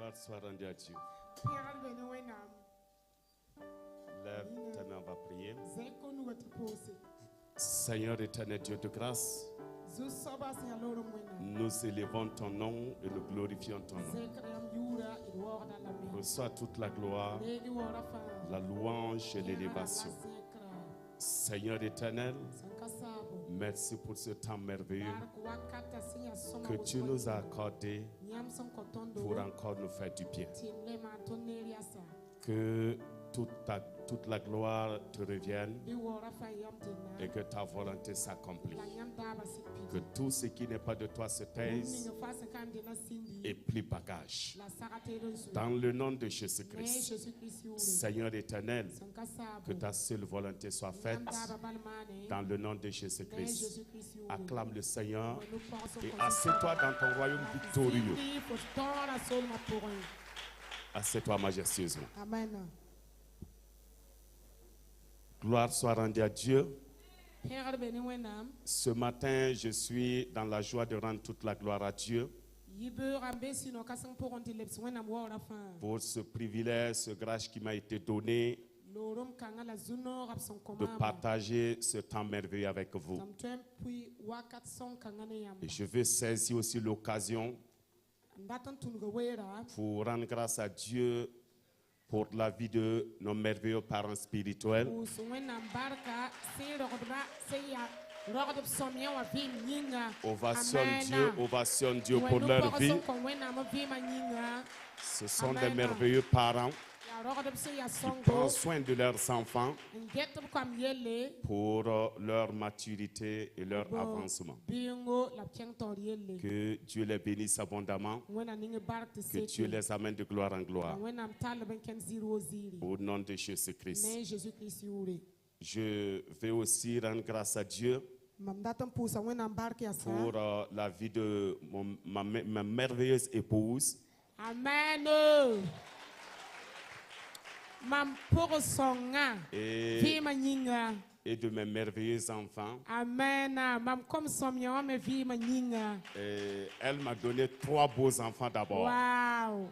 Gloire soit rendue à Dieu. Père bene wenam. Lève ta main, on va prier. Zeko nu watipose. Seigneur éternel Dieu de grâce, Zu soba se aloro wenam. nous élevons ton nom et nous glorifions ton nom. Zekram yura il wora la me. Reçois toute la gloire, Legi wora fa. la louange et l'élévation. Seigneur éternel, Sankasabo. merci pour ce temps merveilleux Barak wakata sinya soma. que tu nous as accordé Nyam son kotondo. pour encore nous faire du bien. Tinle ma toneria sa. Que toute la gloire te revienne Bi wora fa yam tina. et que ta volonté s'accomplisse. La nyam daba sipi. Que tout ce qui n'est pas de toi se taise Ninga fa sakandina sindi. et plie bagage. La sakate donsu. Dans le nom de Ne Jésus-Christ, Jésus-Christ yure. Seigneur éternel, Sankasabo. que ta seule volonté soit faite. Dans le nom de Jésus-Christ, acclame le Seigneur et assieds-toi dans ton royaume victorieux. Assieds-toi majestueusement. Amen. Gloire soit rendue à Dieu. Père beni wenam, Ce matin, je suis dans la joie de rendre toute la gloire à Dieu yibe rambe sino kasang poronti leps wenam wora fa. pour ce privilège, ce grâce qui m'a été donné Lorom kanga la zuno rap son de komama. partager ce temps merveilleux avec vous. Tamtem puis wakat son kanga ne yamba. Et je veux saisir aussi l'occasion Ndatan tunga wera, pour rendre grâce à Dieu pour la vie de nos merveilleux parents spirituels. us wenam barka se rogodba se ya rogodop somia wa vi nyinga. Ovation Dieu pour leur vie. Ce sont des merveilleux parents qui prennent soin de leurs enfants pour leur maturité et leur avancement. Que Dieu les bénisse abondamment, que Dieu les amène de gloire en gloire. Au nom de Jésus-Christ. Je vais aussi rendre grâce à Dieu pour la vie de ma merveilleuse épouse. Amen. Mam poro songa. Vima nyinga. Et de mes merveilleux enfants. Amen. Mam comme somia me vima nyinga. Elle m'a donné 3 beaux enfants d'abord. Wow.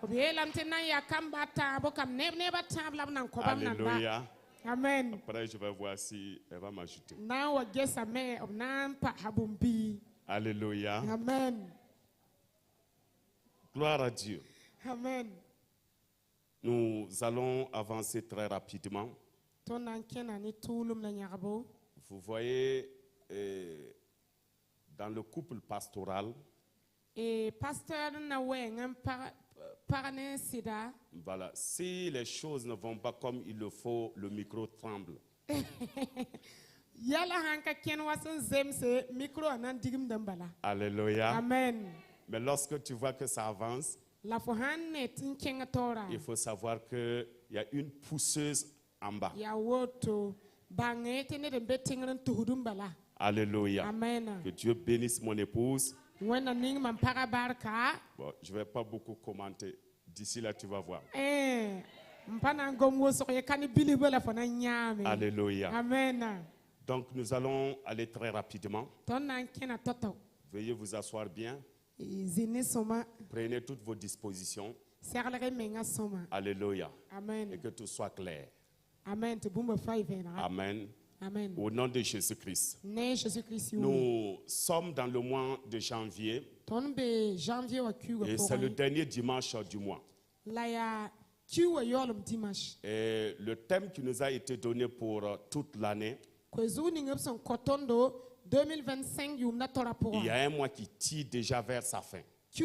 Obelam tena ya kambata bokam neba tabla nan kobam nan ba. Alléluia. Amen. Après, je vais voir si elle va m'ajouter. Now I guess I may of nampa habumbi. Alléluia. Amen. Gloire à Dieu. Amen. Nous allons avancer très rapidement. Vous voyez, dans le couple pastoral, voilà, si les choses ne vont pas comme il le faut, le micro tremble. Alléluia. Amen. Mais lorsque tu vois que ça avance, il faut savoir qu'il y a une pousseuse en bas. Alléluia. Amen. Que Dieu bénisse mon épouse. Bon, je ne vais pas beaucoup commenter. D'ici là, tu vas voir. Alléluia. Amen. Donc, nous allons aller très rapidement. Veuillez vous asseoir bien. Prenez toutes vos dispositions. Alléluia. Amen. Et que tout soit clair. Amen. Amen. Amen. Au nom de Jésus-Christ. Nous sommes dans le mois de janvier. Et c'est le dernier dimanche du mois. Et le thème qui nous a été donné pour toute l'année, il y a un mois qui tire déjà vers sa fin. Et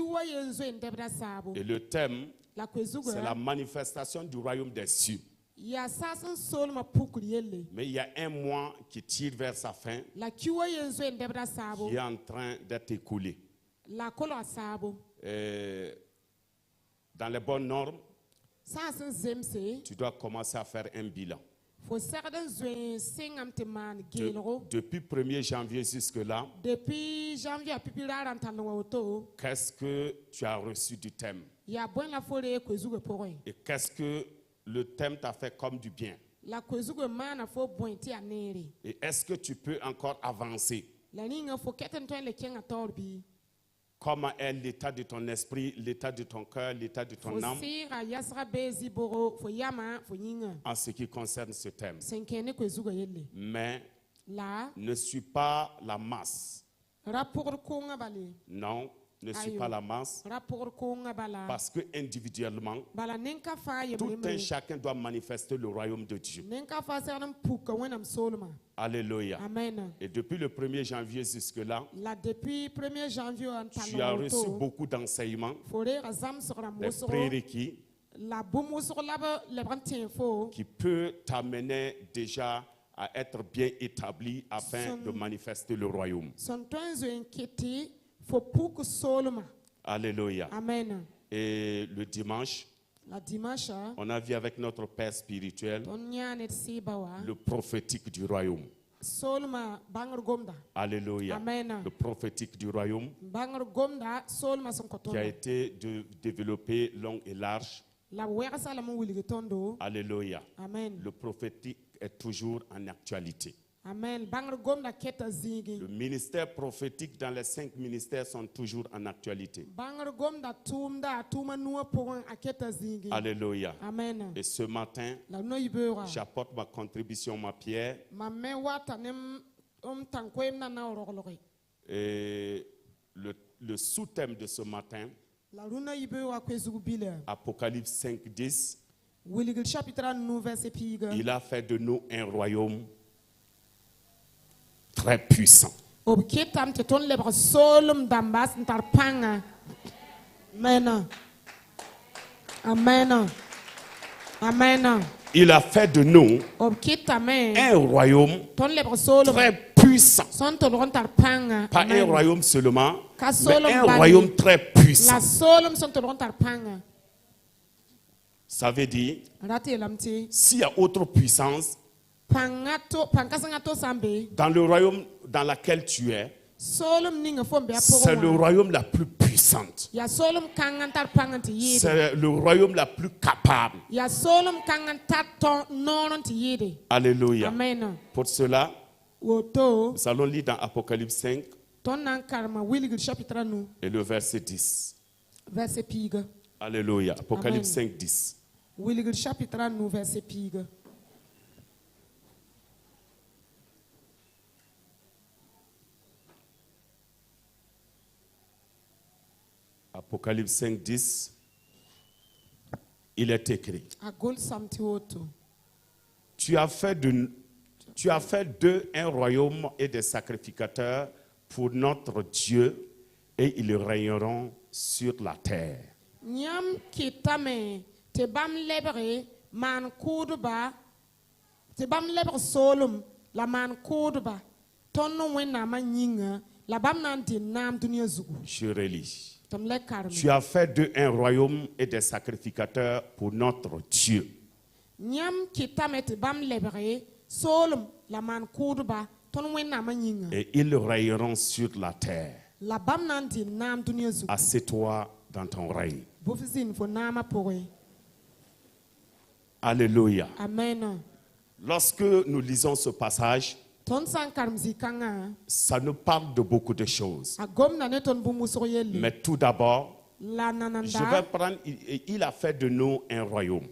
le thème, c'est la manifestation du royaume des cieux. Mais il y a un mois qui tire vers sa fin, qui est en train d'être écoulé. Et dans les bonnes normes, tu dois commencer à faire un bilan. Depuis 1er janvier jusque-là, qu'est-ce que tu as reçu du thème? Et qu'est-ce que le thème t'a fait comme du bien? Et est-ce que tu peux encore avancer? Comment est l'état de ton esprit, l'état de ton cœur, l'état de ton âme en ce qui concerne ce thème. Mais ne suis pas la masse. Non, ne suis pas la masse. Parce que individuellement, tout un chacun doit manifester le royaume de Dieu. Alléluia. Amen. Et depuis le 1er janvier jusque-là, tu as reçu tu beaucoup d'enseignements, des prérequis qui peuvent t'amener déjà à être bien établi afin de manifester le royaume. Alléluia. Amen. Et le dimanche, on a vu avec notre Père spirituel le prophétique du royaume. Alléluia. Amen. Le prophétique du royaume qui a été développé long et large. Alléluia. Amen. Le prophétique est toujours en actualité. Amen. Le ministère prophétique dans les 5 ministères sont toujours en actualité. Alléluia. Amen. Et ce matin, j'apporte ma contribution, ma pierre. Et le sous-thème de ce matin, Apocalypse 5, 10, il a fait de nous un royaume très puissant. Amen. Amen. Amen. Il a fait de nous un royaume très puissant. Pas un royaume seulement, mais un royaume très puissant. Ça veut dire, s'il y a autre puissance, dans le royaume dans lequel tu es, c'est le royaume la plus puissante. C'est le royaume la plus capable. Alléluia. Amen. Pour cela, nous allons lire dans Apocalypse 5 et le verset 10. Alléluia. Apocalypse 5, 10. Apocalypse 5, 10, il est écrit. Tu as fait d'eux un royaume et des sacrificateurs pour notre Dieu, et ils régneront sur la terre. Je relis. Tu as fait d'eux un royaume et des sacrificateurs pour notre Dieu. Et ils régneront sur la terre. Assieds-toi dans ton règne. Alléluia. Amen. Lorsque nous lisons ce passage, ça nous parle de beaucoup de choses. Mais tout d'abord, je vais prendre, il a fait de nous un royaume.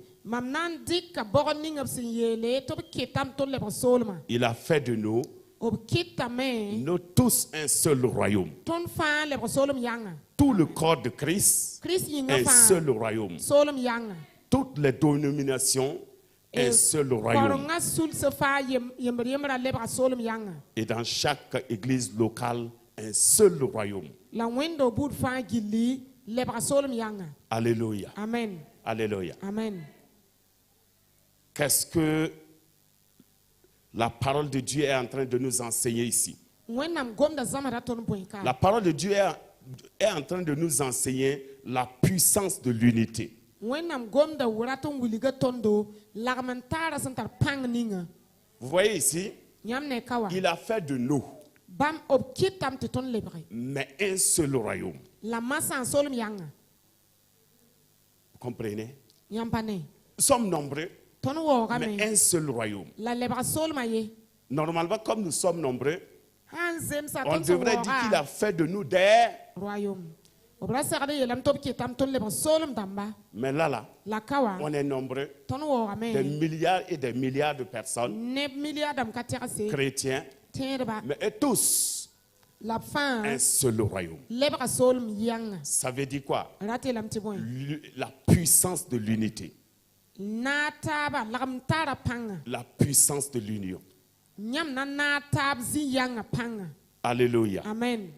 Il a fait de nous tous un seul royaume. Tout le corps de Christ, un seul royaume. Toutes les dénominations, un seul royaume. Et dans chaque église locale, un seul royaume. Alléluia. Amen. Alléluia. Amen. Qu'est-ce que la parole de Dieu est en train de nous enseigner ici? La parole de Dieu est en train de nous enseigner la puissance de l'unité. Vous voyez ici, il a fait de nous mais un seul royaume. Vous comprenez? Nous sommes nombreux, mais un seul royaume. Normalement, comme nous sommes nombreux, on devrait dire qu'il a fait de nous des Mais là, on est nombreux, des milliards et des milliards de personnes, chrétiens, mais tous un seul royaume. Ça veut dire quoi? La puissance de l'unité. La puissance de l'union. Alléluia. Amen.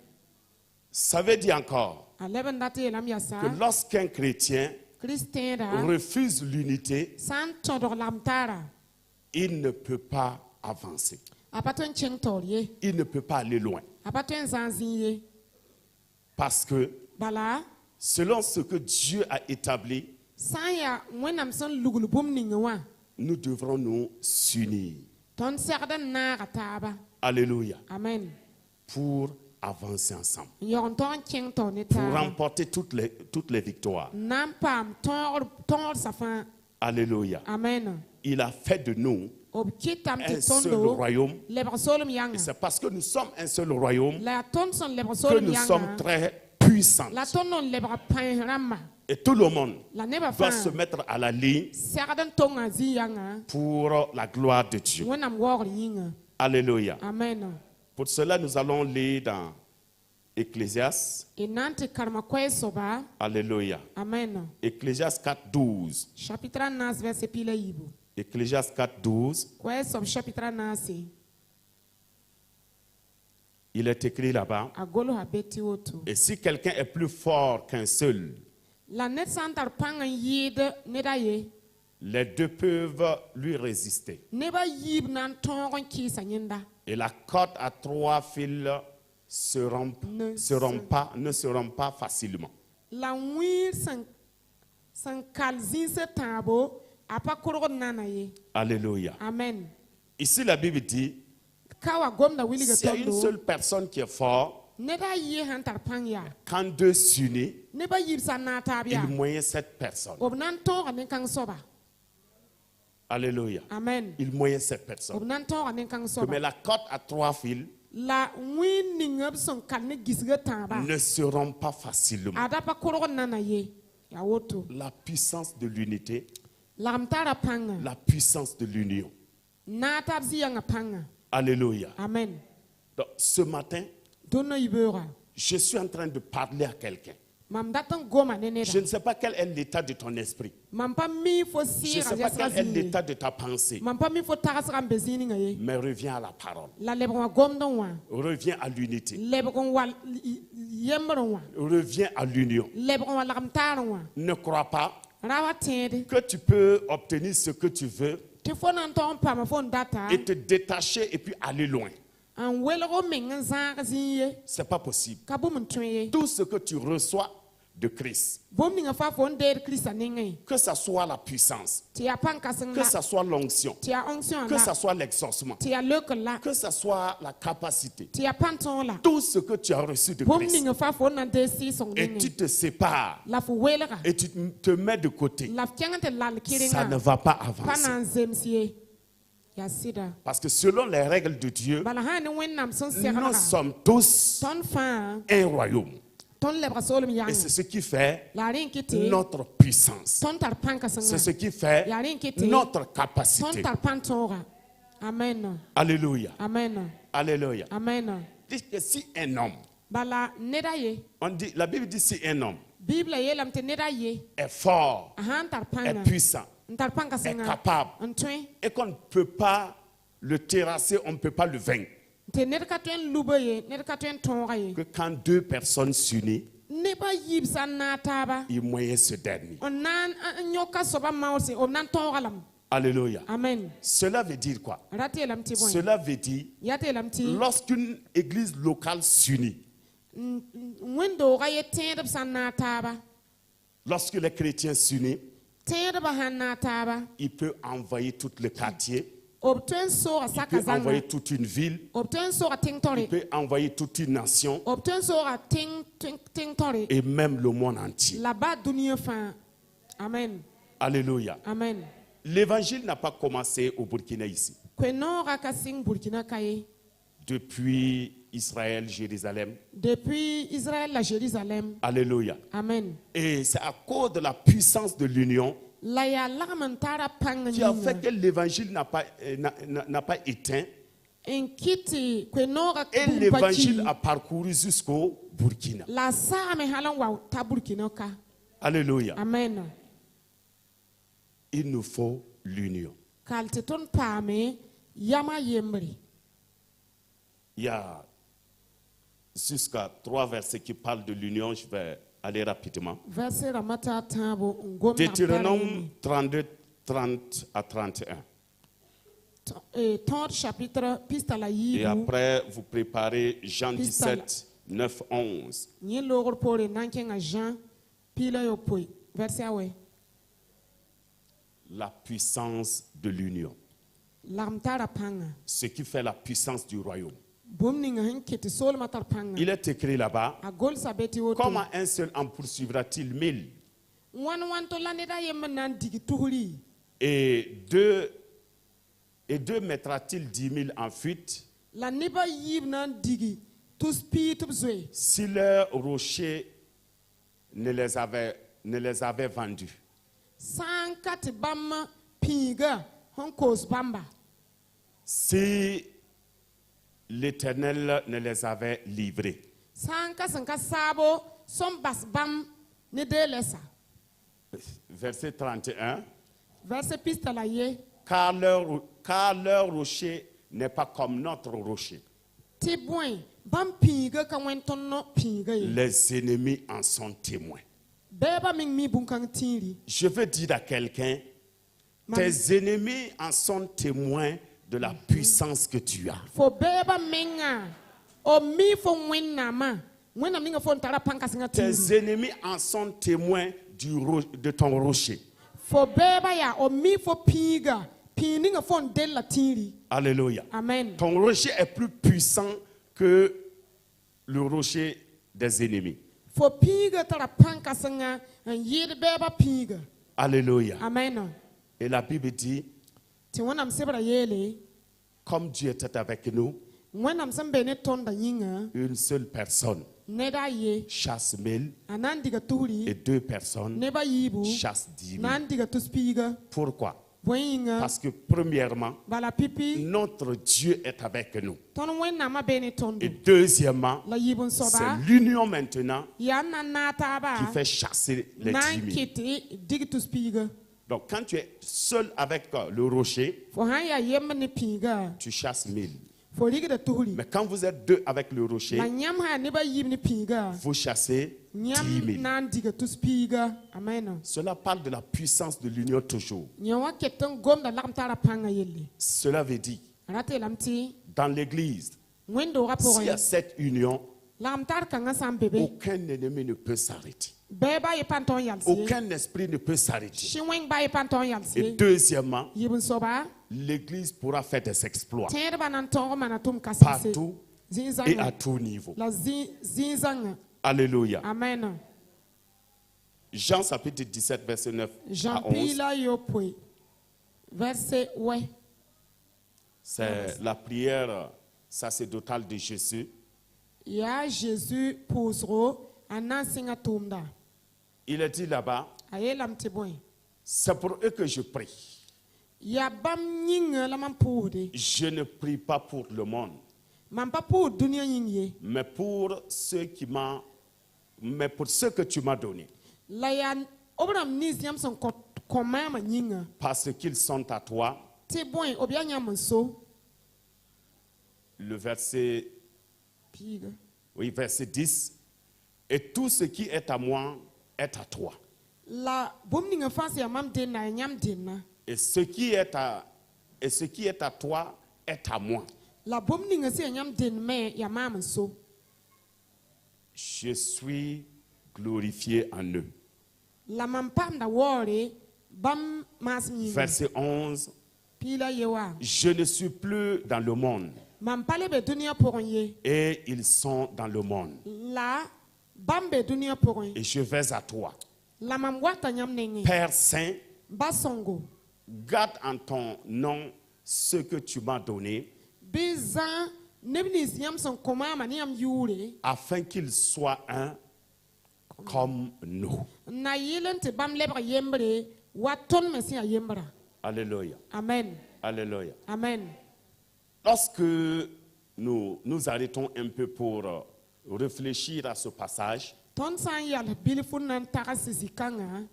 Ça veut dire encore que lorsqu'un chrétien refuse l'unité, il ne peut pas avancer. Il ne peut pas aller loin. Parce que selon ce que Dieu a établi, nous devrons nous unir. Alléluia. Amen. Pour avancer ensemble. Pour remporter toutes les victoires. Alléluia. Amen. Il a fait de nous un seul royaume. Et c'est parce que nous sommes un seul royaume que nous sommes très puissants. Et tout le monde doit se mettre à la ligne pour la gloire de Dieu. Alléluia. Amen. Pour cela, nous allons lire dans Ecclésiaste. Alléluia. Amen. Ecclésiaste 4:12. Ecclésiaste 4:12. Il est écrit là-bas. Et si quelqu'un est plus fort qu'un seul, les deux peuvent lui résister. Et la corde à 3 fils ne se rompt pas facilement. Alléluia. Amen. Ici, la Bible dit, s'il y a une seule personne qui est forte, quand deux s'unissent, il moyen cette personne. Alléluia. Amen. Il moyen cette personne. Mais la corde à 3 fils ne se rompt pas facilement. La puissance de l'unité, la puissance de l'union. Alléluia. Amen. Donc, ce matin, je suis en train de parler à quelqu'un. Je ne sais pas quel est l'état de ton esprit. Je ne sais pas quel est l'état de ta pensée. Mais reviens à la parole. Reviens à l'unité. Reviens à l'union. Ne crois pas que tu peux obtenir ce que tu veux et te détacher et puis aller loin. C'est pas possible. Tout ce que tu reçois de Christ, que ce soit la puissance, que ce soit l'onction, que ce soit l'exaucement, que ce soit la capacité, tout ce que tu as reçu de Christ, et tu te sépares et tu te mets de côté, ça ne va pas avancer. Parce que selon les règles de Dieu, nous sommes tous un royaume. Et c'est ce qui fait notre puissance. C'est ce qui fait notre capacité. Amen. Alléluia. Amen. Alléluia. Amen. Dit que si un homme, on dit, la Bible dit si un homme est fort, est puissant, est capable, et qu'on ne peut pas le terrasser, on ne peut pas le vaincre. Que quand deux personnes s'unissent, il moyen ce dernier. Alléluia. Amen. Cela veut dire quoi? Cela veut dire lorsqu'une église locale s'unit, lorsque les chrétiens s'unissent, il peut envahir tout le quartier. Il peut envoyer toute une ville. Il peut envoyer toute une nation. Et même le monde entier. Amen. Alléluia. Amen. L'évangile n'a pas commencé au Burkina ici. Depuis Israël, Jérusalem. Depuis Israël à Jérusalem. Alléluia. Amen. Et c'est à cause de la puissance de l'union qui a fait que l'évangile n'a pas éteint. Et l'évangile a parcouru jusqu'au Burkina. Alléluia. Amen. Il nous faut l'union. Il y a jusqu'à 3 versets qui parlent de l'union. Je vais aller rapidement. Deutéronome 32, 30 à 31. Et après, vous préparez Jean 17, 9, 11. La puissance de l'union. Ce qui fait la puissance du royaume. Il est écrit là-bas, comment un seul en poursuivra-t-il 1000? Et deux mettra-t-il 10 000 en fuite? Si leur rocher ne les avait vendus. Si l'Éternel ne les avait livrés. Verset 31. Car leur rocher n'est pas comme notre rocher. Les ennemis en sont témoins. Je veux dire à quelqu'un, tes ennemis en sont témoins de la puissance que tu as. Tes ennemis en sont témoins de ton rocher. Alléluia. Amen. Ton rocher est plus puissant que le rocher des ennemis. Alléluia. Amen. Et la Bible dit, comme Dieu était avec nous, une seule personne chasse 1000 et 2 personnes chassent 10 000. Pourquoi? Parce que premièrement, notre Dieu est avec nous. Et deuxièmement, c'est l'union maintenant qui fait chasser les 10 000. Donc quand tu es seul avec le rocher, tu chasses 1000. Mais quand vous êtes 2 avec le rocher, vous chassez 10 000. Cela parle de la puissance de l'union toujours. Cela veut dire, dans l'église, s'il y a cette union, aucun ennemi ne peut s'arrêter. Aucun esprit ne peut s'arrêter. Et deuxièmement, l'église pourra faire des exploits partout et à tout niveau. Alléluia. Amen. Jean chapitre 17, verset 9 à 11. C'est la prière sacerdotale de Jésus. Il est dit là-bas, c'est pour eux que je prie. Je ne prie pas pour le monde, mais pour ceux que tu m'as donné. Parce qu'ils sont à toi. Le verset, verset 10. Et tout ce qui est à moi est à toi. Et ce qui est à toi est à moi. Je suis glorifié en eux. Verset 11. Je ne suis plus dans le monde. Et ils sont dans le monde. Et je vais à toi. Père Saint, garde en ton nom ce que tu m'as donné. afin qu'ils soient un comme nous. Alléluia. Amen. Alléluia. Amen. Lorsque nous arrêtons un peu pour réfléchir à ce passage,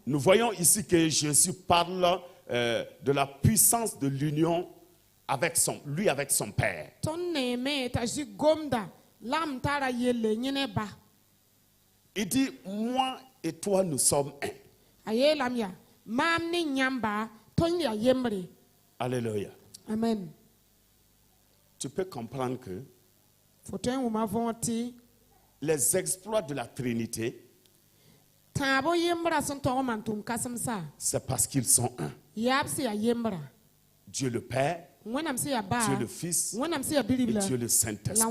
nous voyons ici que Jésus parle de la puissance de l'union avec son Père. Il dit, moi et toi, nous sommes un. Alléluia. Amen. Tu peux comprendre que les exploits de la Trinité, c'est parce qu'ils sont un. Dieu le Père, Dieu le Fils et Dieu le Saint-Esprit.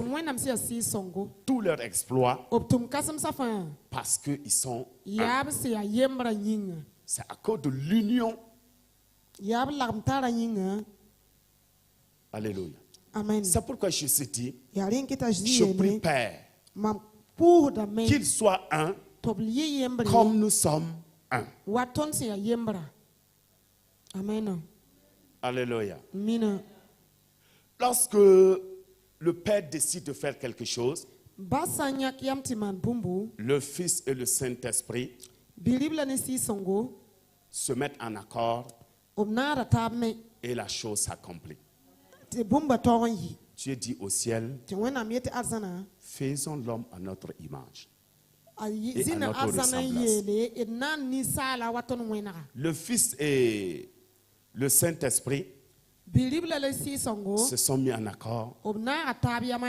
Tous leurs exploits, parce qu'ils sont un. C'est à cause de l'union. Alléluia. Amen. C'est pourquoi je suis dit, je prie Père, qu'il soit un, comme nous sommes un. Amen. Alléluia. Lorsque le Père décide de faire quelque chose, le Fils et le Saint-Esprit se mettent en accord et la chose s'accomplit. Dieu dit au ciel, faisons l'homme à notre image et à notre ressemblance. Le Fils et le Saint-Esprit se sont mis en accord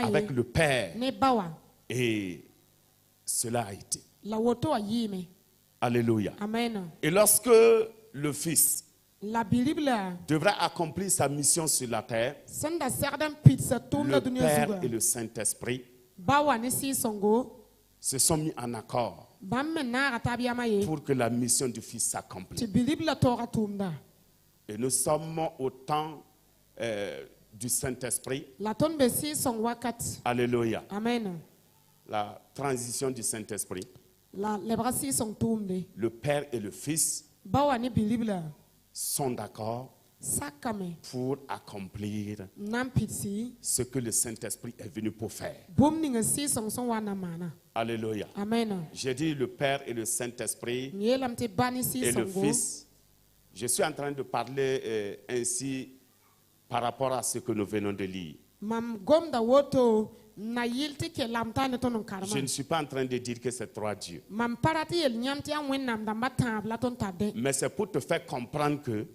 avec le Père et cela a été. Alléluia. Amen. Et lorsque le Fils devra accomplir sa mission sur la terre, le Père et le Saint-Esprit se sont mis en accord pour que la mission du Fils s'accomplisse. Et nous sommes au temps du Saint-Esprit. Alléluia. Amen. La transition du Saint-Esprit. Le Père et le Fils sont d'accord pour accomplir ce que le Saint-Esprit est venu pour faire. Alléluia. Amen. J'ai dit le Père et le Saint-Esprit et le Fils. Je suis en train de parler ainsi par rapport à ce que nous venons de lire. Je ne suis pas en train de dire que c'est trois dieux. Mais c'est pour te faire comprendre que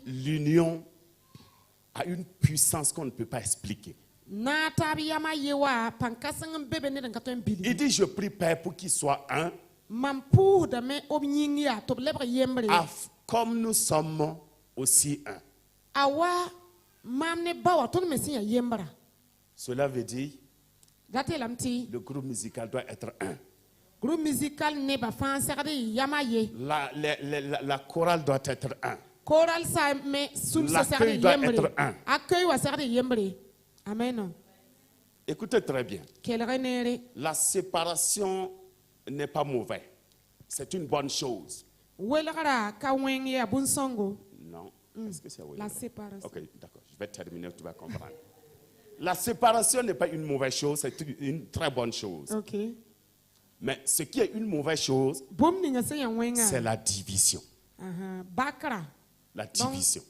l'union a une puissance qu'on ne peut pas expliquer. Il dit, je prie Père pour qu'il soit un, comme nous sommes aussi un. Cela veut dire le groupe musical doit être un. La chorale doit être un. L'accueil doit être un. Amen. Écoutez très bien. La séparation n'est pas mauvaise. C'est une bonne chose. Non. Est-ce que c'est la séparation. Ok, d'accord. Je vais terminer, tu vas comprendre. La séparation n'est pas une mauvaise chose, c'est une très bonne chose. Okay. Mais ce qui est une mauvaise chose, c'est la division. La division.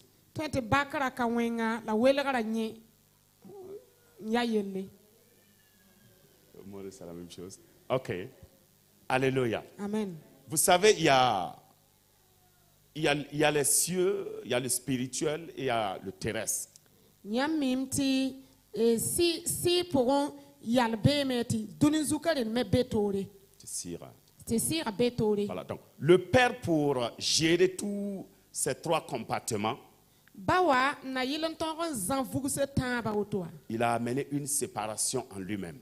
C'est la même chose. Ok. Alléluia. Amen. Vous savez, il y a les cieux, il y a le spirituel et il y a le terrestre. Voilà, donc le Père, pour gérer tous ces trois compartiments, il a amené une séparation en lui-même.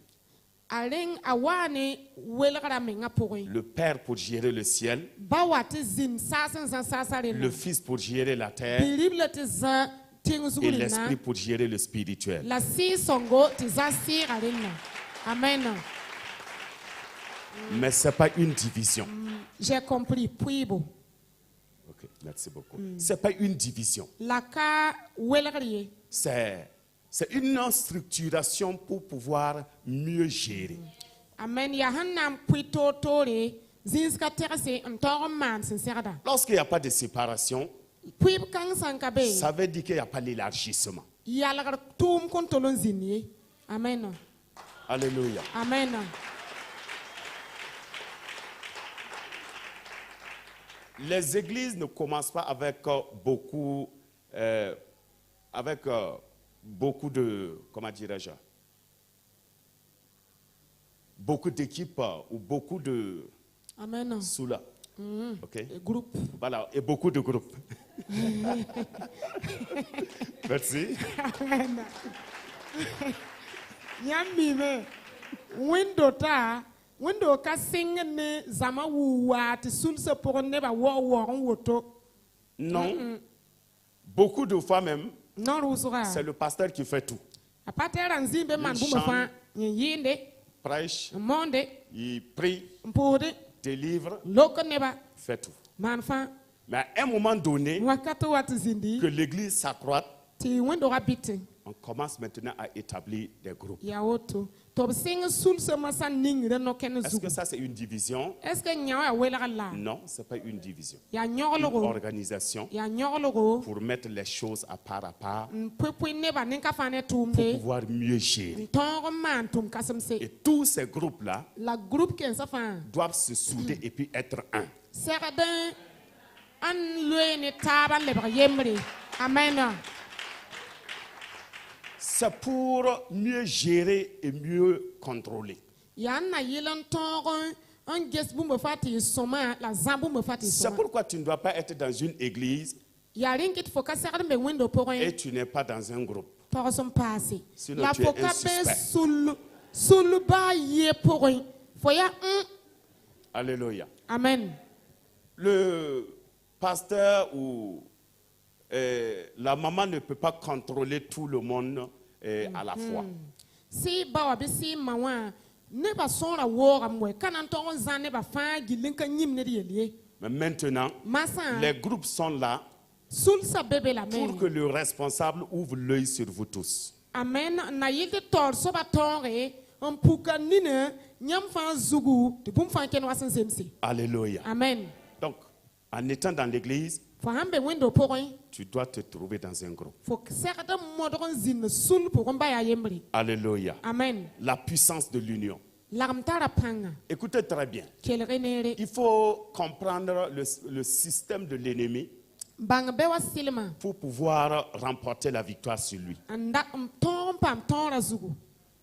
Le Père pour gérer le ciel, le Fils pour gérer la terre et l'esprit pour gérer le spirituel. Amen. Mais ce n'est pas une division. J'ai compris. Ok, merci beaucoup. Ce n'est pas une division. C'est une structuration pour pouvoir mieux gérer. Amen. Lorsqu'il n'y a pas de séparation, ça veut dire qu'il n'y a pas l'élargissement. Amen. Alléluia. Amen. Les églises ne commencent pas avec beaucoup de, comment dirais-je, beaucoup d'équipes ou beaucoup de Amen. soula. Ok. Groupe. Voilà, et beaucoup de groupes. Merci. Amen. Yamime. Window ka sing ne zama wuwa ti sulse pour ne ba wo woto. Non. Beaucoup de fois même, Non, c'est le pasteur qui fait tout. Il prêche, il prie, délivre, fait tout. Mais à un moment donné, que l'église s'accroît, on commence maintenant à établir des groupes. Est-ce que ça c'est une division? Non, ce n'est pas une division. Une organisation pour mettre les choses à part pour pouvoir mieux gérer. Et tous ces groupes-là doivent se souder et puis être un. Amen. C'est pour mieux gérer et mieux contrôler. C'est pourquoi tu ne dois pas être dans une église et tu n'es pas dans un groupe. Sinon tu es un suspect. Alléluia. Amen. Le pasteur ou la maman ne peut pas contrôler tout le monde à la fois. Mais maintenant, les groupes sont là pour que le responsable ouvre l'œil sur vous tous. Amen. Alléluia. Amen. Donc, en étant dans l'église, tu dois te trouver dans un groupe. Alléluia. Amen. La puissance de l'union. Écoutez très bien. Il faut comprendre le système de l'ennemi pour pouvoir remporter la victoire sur lui.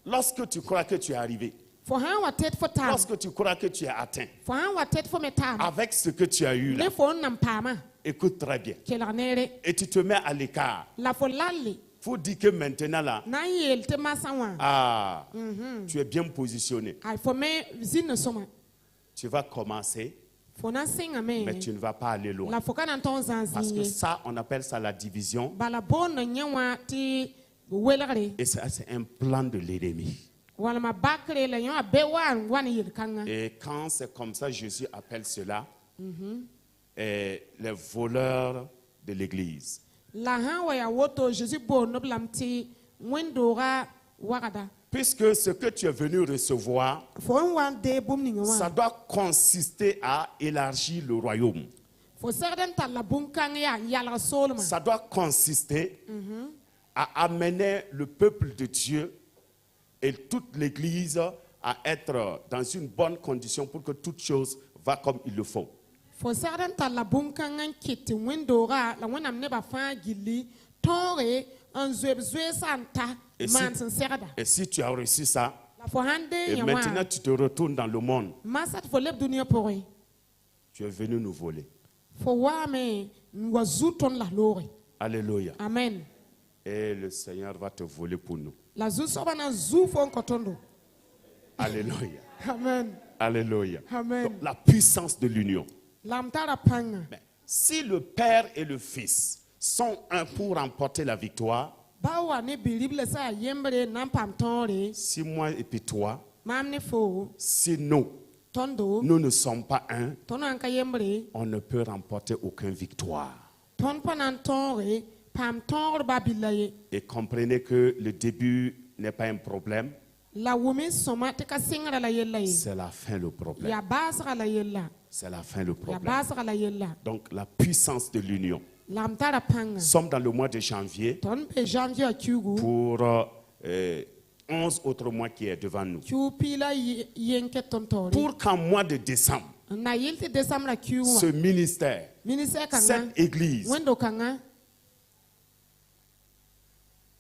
Lorsque tu crois que tu es arrivé, lorsque tu crois que tu es atteint, avec ce que tu as eu là, écoute très bien. Et tu te mets à l'écart. Il faut dire que maintenant là, tu es bien positionné. Tu vas commencer, mais tu ne vas pas aller loin. Parce que ça, on appelle ça la division. Et ça, c'est un plan de l'ennemi. Et quand c'est comme ça, Jésus appelle cela les voleurs de l'église. Puisque ce que tu es venu recevoir, ça doit consister à élargir le royaume. Ça doit consister à amener le peuple de Dieu et toute l'église à être dans une bonne condition pour que toute chose va comme il le faut. Et si tu as reçu ça, et maintenant tu te retournes dans le monde, tu es venu nous voler. Alléluia. Amen. Et le Seigneur va te voler pour nous. Alléluia. Amen. Alléluia. Amen. Donc, la puissance de l'union. Si le Père et le Fils sont un pour remporter la victoire. Si moi et puis toi, si nous ne sommes pas un, on ne peut remporter aucune victoire. Et comprenez que le début n'est pas un problème. C'est la fin le problème. C'est la fin le problème. Donc la puissance de l'union. Nous sommes dans le mois de janvier pour 11 autres mois qui est devant nous. Pour qu'en mois de décembre, ce ministère, cette église,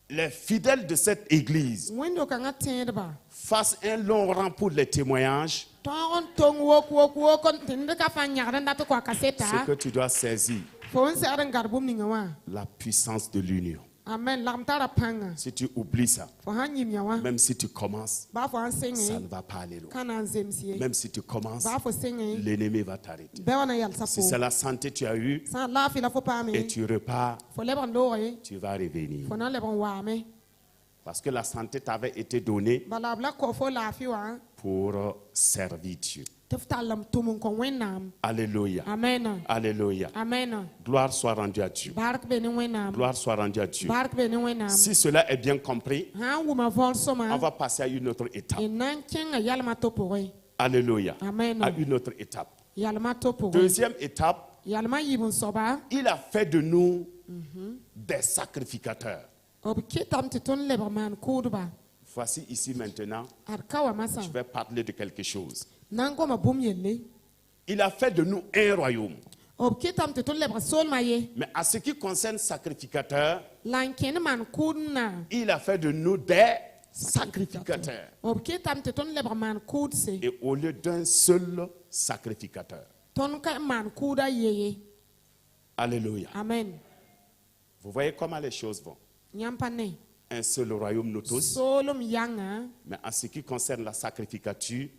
les fidèles de cette église fassent un long rang pour les témoignages. Ce que tu dois saisir, la puissance de l'union. Si tu oublies ça, même si tu commences, ça ne va pas aller loin. Même si tu commences, l'ennemi va t'arrêter. Si c'est la santé que tu as eue et tu repars, tu vas revenir. Parce que la santé t'avait été donnée pour servir Dieu. Alléluia. Amen. Alléluia. Amen. Gloire soit rendue à Dieu. Gloire soit rendue à Dieu. Si cela est bien compris, on va passer à une autre étape. Alléluia. Amen. À une autre étape. Deuxième étape, il a fait de nous des sacrificateurs. Voici ici maintenant, je vais parler de quelque chose. Il a fait de nous un royaume. Mais à ce qui concerne sacrificateurs, il a fait de nous des sacrificateurs. Et au lieu d'un seul sacrificateur. Alléluia. Amen. Vous voyez comment les choses vont. Un seul royaume, nous tous. Mais en ce qui concerne la sacrificature,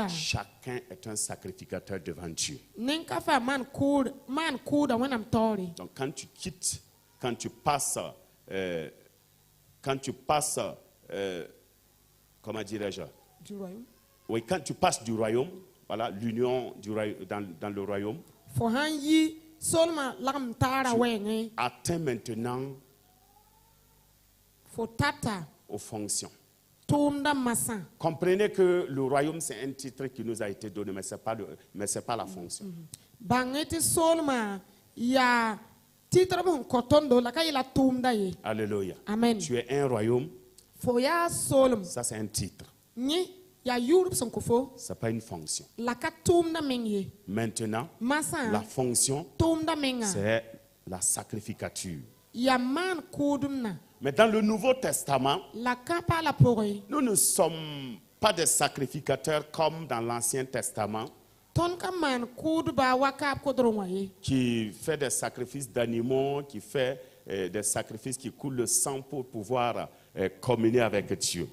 chacun est un sacrificateur devant Dieu. Donc quand tu quittes, quand tu passes, comment dirais-je? Oui, quand tu passes du royaume, voilà, l'union dans le royaume, tu atteins maintenant aux fonctions. Comprenez que le royaume, c'est un titre qui nous a été donné, mais ce n'est pas la fonction. Alléluia. Amen. Tu es un royaume. Ça, c'est un titre. Ce n'est pas une fonction. Maintenant, la fonction, c'est la sacrificature. Mais dans le Nouveau Testament, nous ne sommes pas des sacrificateurs comme dans l'Ancien Testament, qui fait des sacrifices d'animaux, qui fait des sacrifices qui coulent le sang pour pouvoir communier avec Dieu.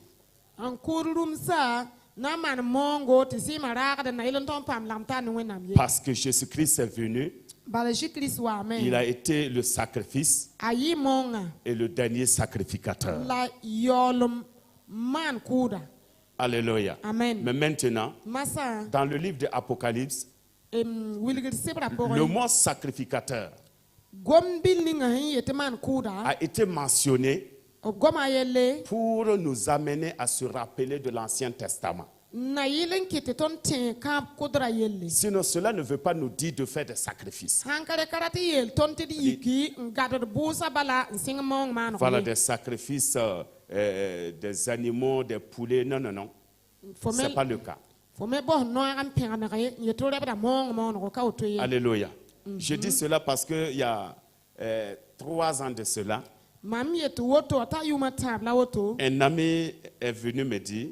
Parce que Jésus-Christ est venu, il a été le sacrifice et le dernier sacrificateur. Alléluia. Amen. Mais maintenant, dans le livre de l'Apocalypse, le mot sacrificateur a été mentionné pour nous amener à se rappeler de l'Ancien Testament. Sinon, cela ne veut pas nous dire de faire des sacrifices. Voilà, des sacrifices des animaux, des poulets. Non, non, non. Ce n'est pas le cas. Alléluia. Je dis cela parce qu'il y a 3 ans de cela, un ami est venu me dire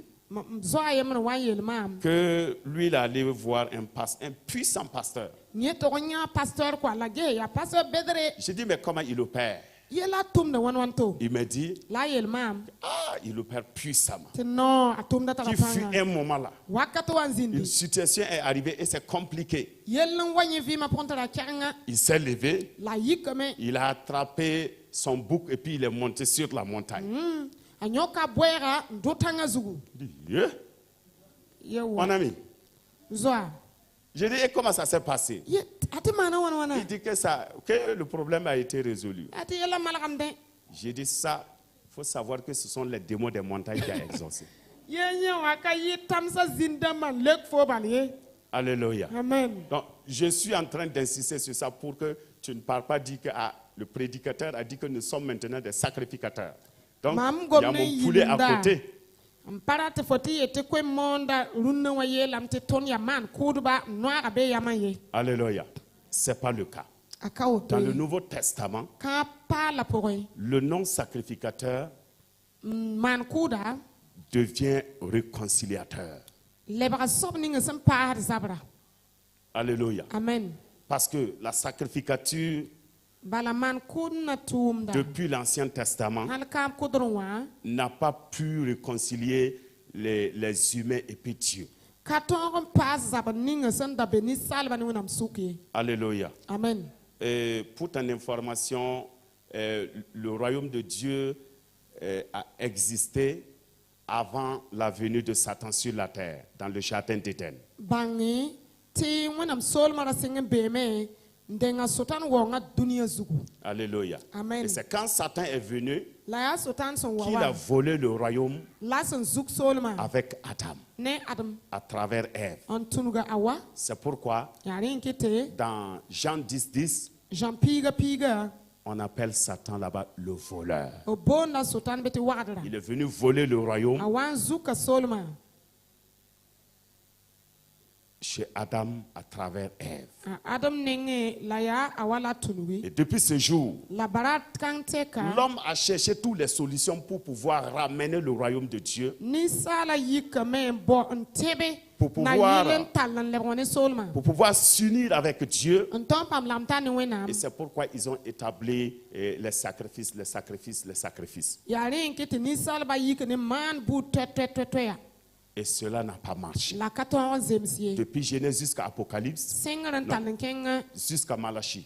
que lui, il allait voir un puissant pasteur. J'ai dit, mais comment il opère? Il me dit, il opère puissamment. Qui fut un moment là. Une situation est arrivée et c'est compliqué. Il s'est levé, il a attrapé son bouc et puis il est monté sur la montagne. Mon ami, j'ai dit, et comment ça s'est passé? Il dit que le problème a été résolu. J'ai dit ça, il faut savoir que ce sont les démons des montagnes qui ont exaucé. Alléluia. Amen. Donc, je suis en train d'insister sur ça pour que tu ne parles pas dire que le prédicateur a dit que nous sommes maintenant des sacrificateurs. Donc, il y a mon poulet à côté. Alléluia. Ce n'est pas le cas. Dans le Nouveau Testament, le non-sacrificateur devient réconciliateur. Alléluia. Amen. Parce que la sacrificature, depuis l'Ancien Testament, n'a pas pu réconcilier les humains et puis Dieu. Alléluia. Amen. Et pour ton information, le royaume de Dieu a existé avant la venue de Satan sur la terre, dans le jardin d'Éden. Alléluia. Amen. Et c'est quand Satan est venu qu'il a volé le royaume avec Adam, à travers Ève. C'est pourquoi dans Jean 10, on appelle Satan là-bas le voleur. Il est venu voler le royaume chez Adam à travers Ève. Et depuis ce jour, l'homme a cherché toutes les solutions pour pouvoir ramener le royaume de Dieu, pour pouvoir s'unir avec Dieu. Et c'est pourquoi ils ont établi les sacrifices. Et cela n'a pas marché. Depuis Genèse jusqu'à Apocalypse, jusqu'à Malachie,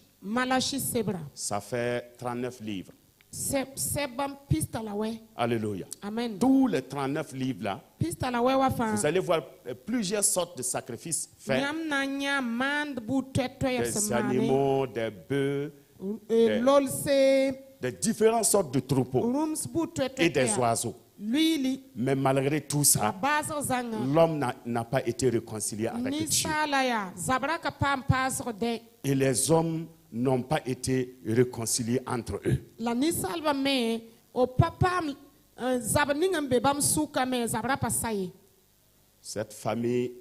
ça fait 39 livres. Alléluia. Amen. Tous les 39 livres-là, vous allez voir plusieurs sortes de sacrifices faits. Des animaux, des bœufs, des différentes sortes de troupeaux et des oiseaux. Mais malgré tout ça, l'homme n'a pas été réconcilié avec Dieu. Et les hommes n'ont pas été réconciliés entre eux. Cette famille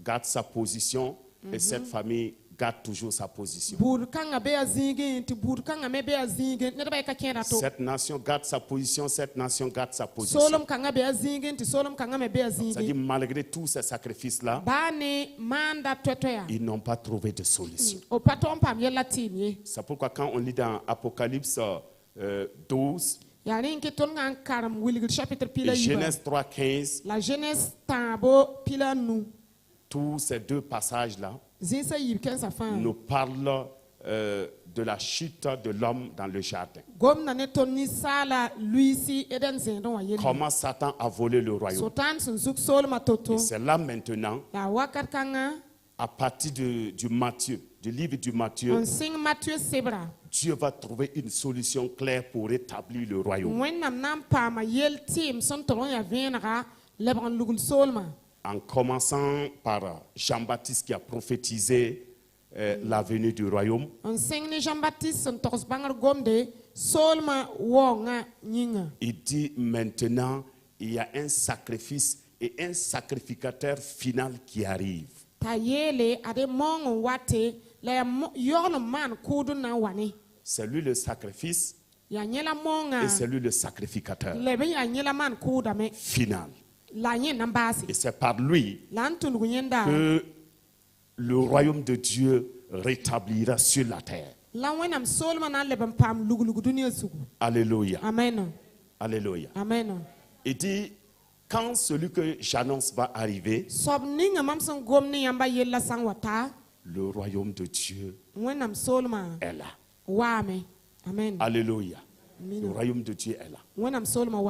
garde sa position et cette famille garde toujours sa position. Cette nation garde sa position, cette nation garde sa position. C'est-à-dire, malgré tous ces sacrifices-là, ils n'ont pas trouvé de solution. C'est pourquoi quand on lit dans Apocalypse 12, et Genèse 3:15, tous ces deux passages-là nous parlent de la chute de l'homme dans le jardin. Comment Satan a volé le royaume. Et c'est là maintenant, à partir du livre du Matthieu, Dieu va trouver une solution claire pour rétablir le royaume. En commençant par Jean-Baptiste qui a prophétisé la venue du royaume. Il dit maintenant, il y a un sacrifice et un sacrificateur final qui arrive. C'est lui le sacrifice et c'est lui le sacrificateur final. Et c'est par lui que le royaume de Dieu rétablira sur la terre. Alléluia. Amen. Alléluia. Amen. Il dit, quand celui que j'annonce va arriver, le royaume de Dieu est là. Amen. Alléluia. Le royaume de Dieu est là.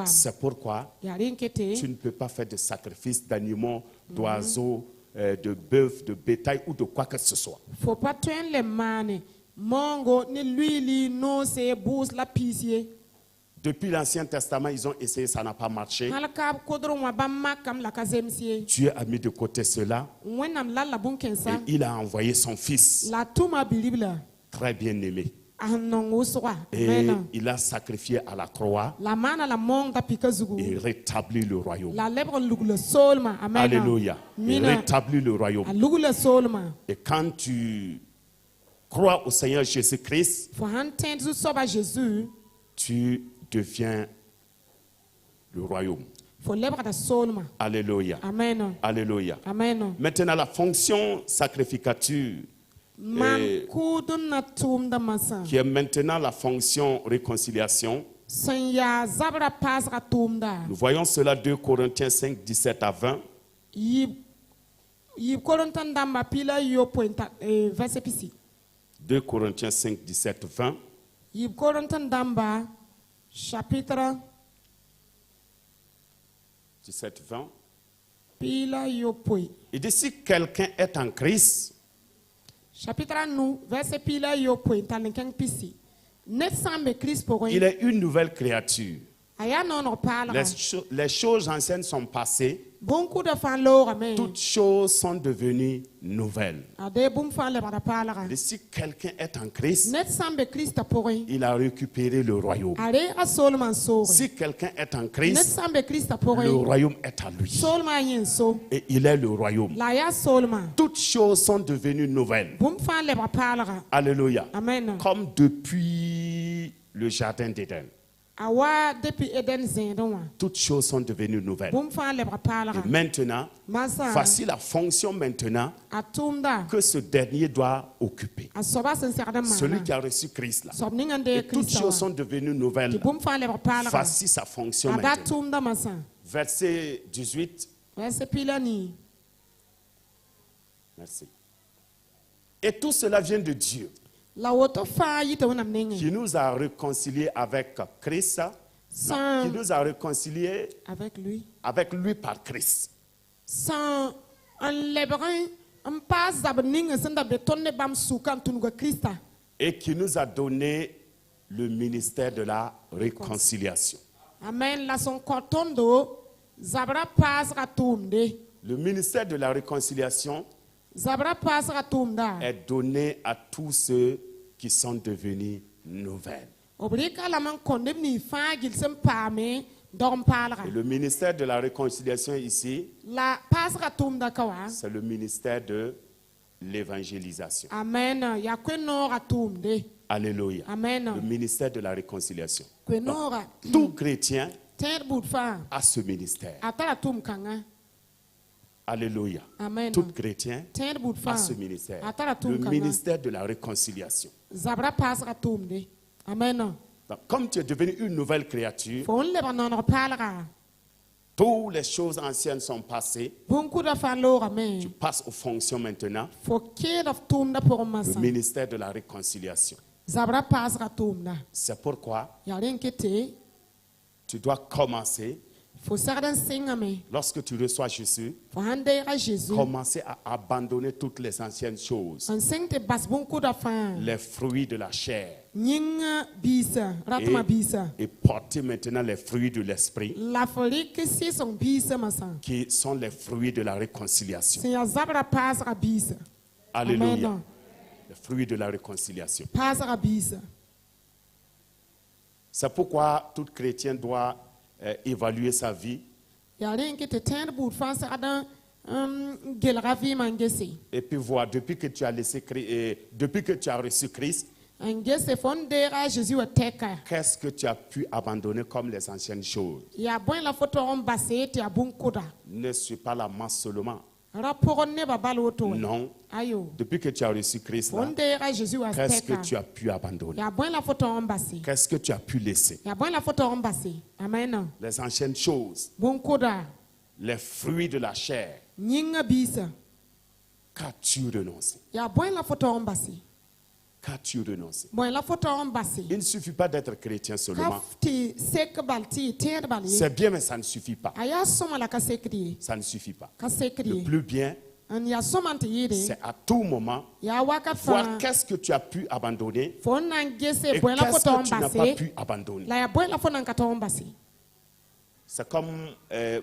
C'est pourquoi tu ne peux pas faire de sacrifices d'animaux, d'oiseaux, de bœufs, de bétail ou de quoi que ce soit. Depuis l'Ancien Testament, ils ont essayé, ça n'a pas marché. Dieu a mis de côté cela et il a envoyé son fils, très bien aimé. Et il a sacrifié à la croix et rétabli le royaume. Alléluia. Il rétablit le royaume. Et quand tu crois au Seigneur Jésus-Christ, tu deviens le royaume. Alléluia. Amen. Alléluia. Amen. Maintenant, la fonction sacrificature, qui est maintenant la fonction réconciliation. Nous voyons cela 2 Corinthiens 5, 17 à 20. 2 Corinthiens 5, 17, 20. Chapitre 17, 20. Il dit, si quelqu'un est en Christ, il est une nouvelle créature. Les choses anciennes sont passées. Toutes choses sont devenues nouvelles. Et si quelqu'un est en Christ, il a récupéré le royaume. Si quelqu'un est en Christ, le royaume est à lui. Et il est le royaume. Toutes choses sont devenues nouvelles. Alléluia. Comme depuis le jardin d'Éden. Toutes choses sont devenues nouvelles. Et maintenant, voici la fonction maintenant que ce dernier doit occuper. Celui qui a reçu Christ là. Et toutes choses sont devenues nouvelles. Voici sa fonction maintenant. Verset 18. Merci. Et tout cela vient de Dieu, qui nous a réconciliés avec Christ, qui nous a réconciliés avec lui par Christ. Et qui nous a donné le ministère de la réconciliation. Amen. Le ministère de la réconciliation est donné à tous ceux qui sont devenus nouvelles. Et le ministère de la réconciliation ici, c'est le ministère de l'évangélisation. Amen. Alléluia. Amen. Le ministère de la réconciliation. Donc, tout chrétien a ce ministère. Alléluia. Amen. Tout chrétien a ce ministère. Le ministère de la réconciliation. Amen. Donc, comme tu es devenu une nouvelle créature, toutes les choses anciennes sont passées. Tu passes aux fonctions maintenant. Le ministère de la réconciliation. C'est pourquoi tu dois commencer. Lorsque tu reçois Jésus, commencer à abandonner toutes les anciennes choses, les fruits de la chair, et porter maintenant les fruits de l'esprit, qui sont les fruits de la réconciliation. Alléluia. Les fruits de la réconciliation. C'est pourquoi tout chrétien doit évaluer sa vie. Et puis voir, depuis que tu as reçu Christ, qu'est-ce que tu as pu abandonner comme les anciennes choses? Ne suis pas la masse seulement. Non. Depuis que tu as reçu Christ, qu'est-ce que tu as pu abandonner? Qu'est-ce que tu as pu laisser? Les anciennes choses, les fruits de la chair. Qu'as-tu renoncé? Qu'as-tu renoncé? Il ne suffit pas d'être chrétien seulement. C'est bien, mais ça ne suffit pas. Ça ne suffit pas. Le plus bien, c'est à tout moment voir qu'est-ce que tu as pu abandonner et qu'est-ce que tu n'as pas pu abandonner. C'est comme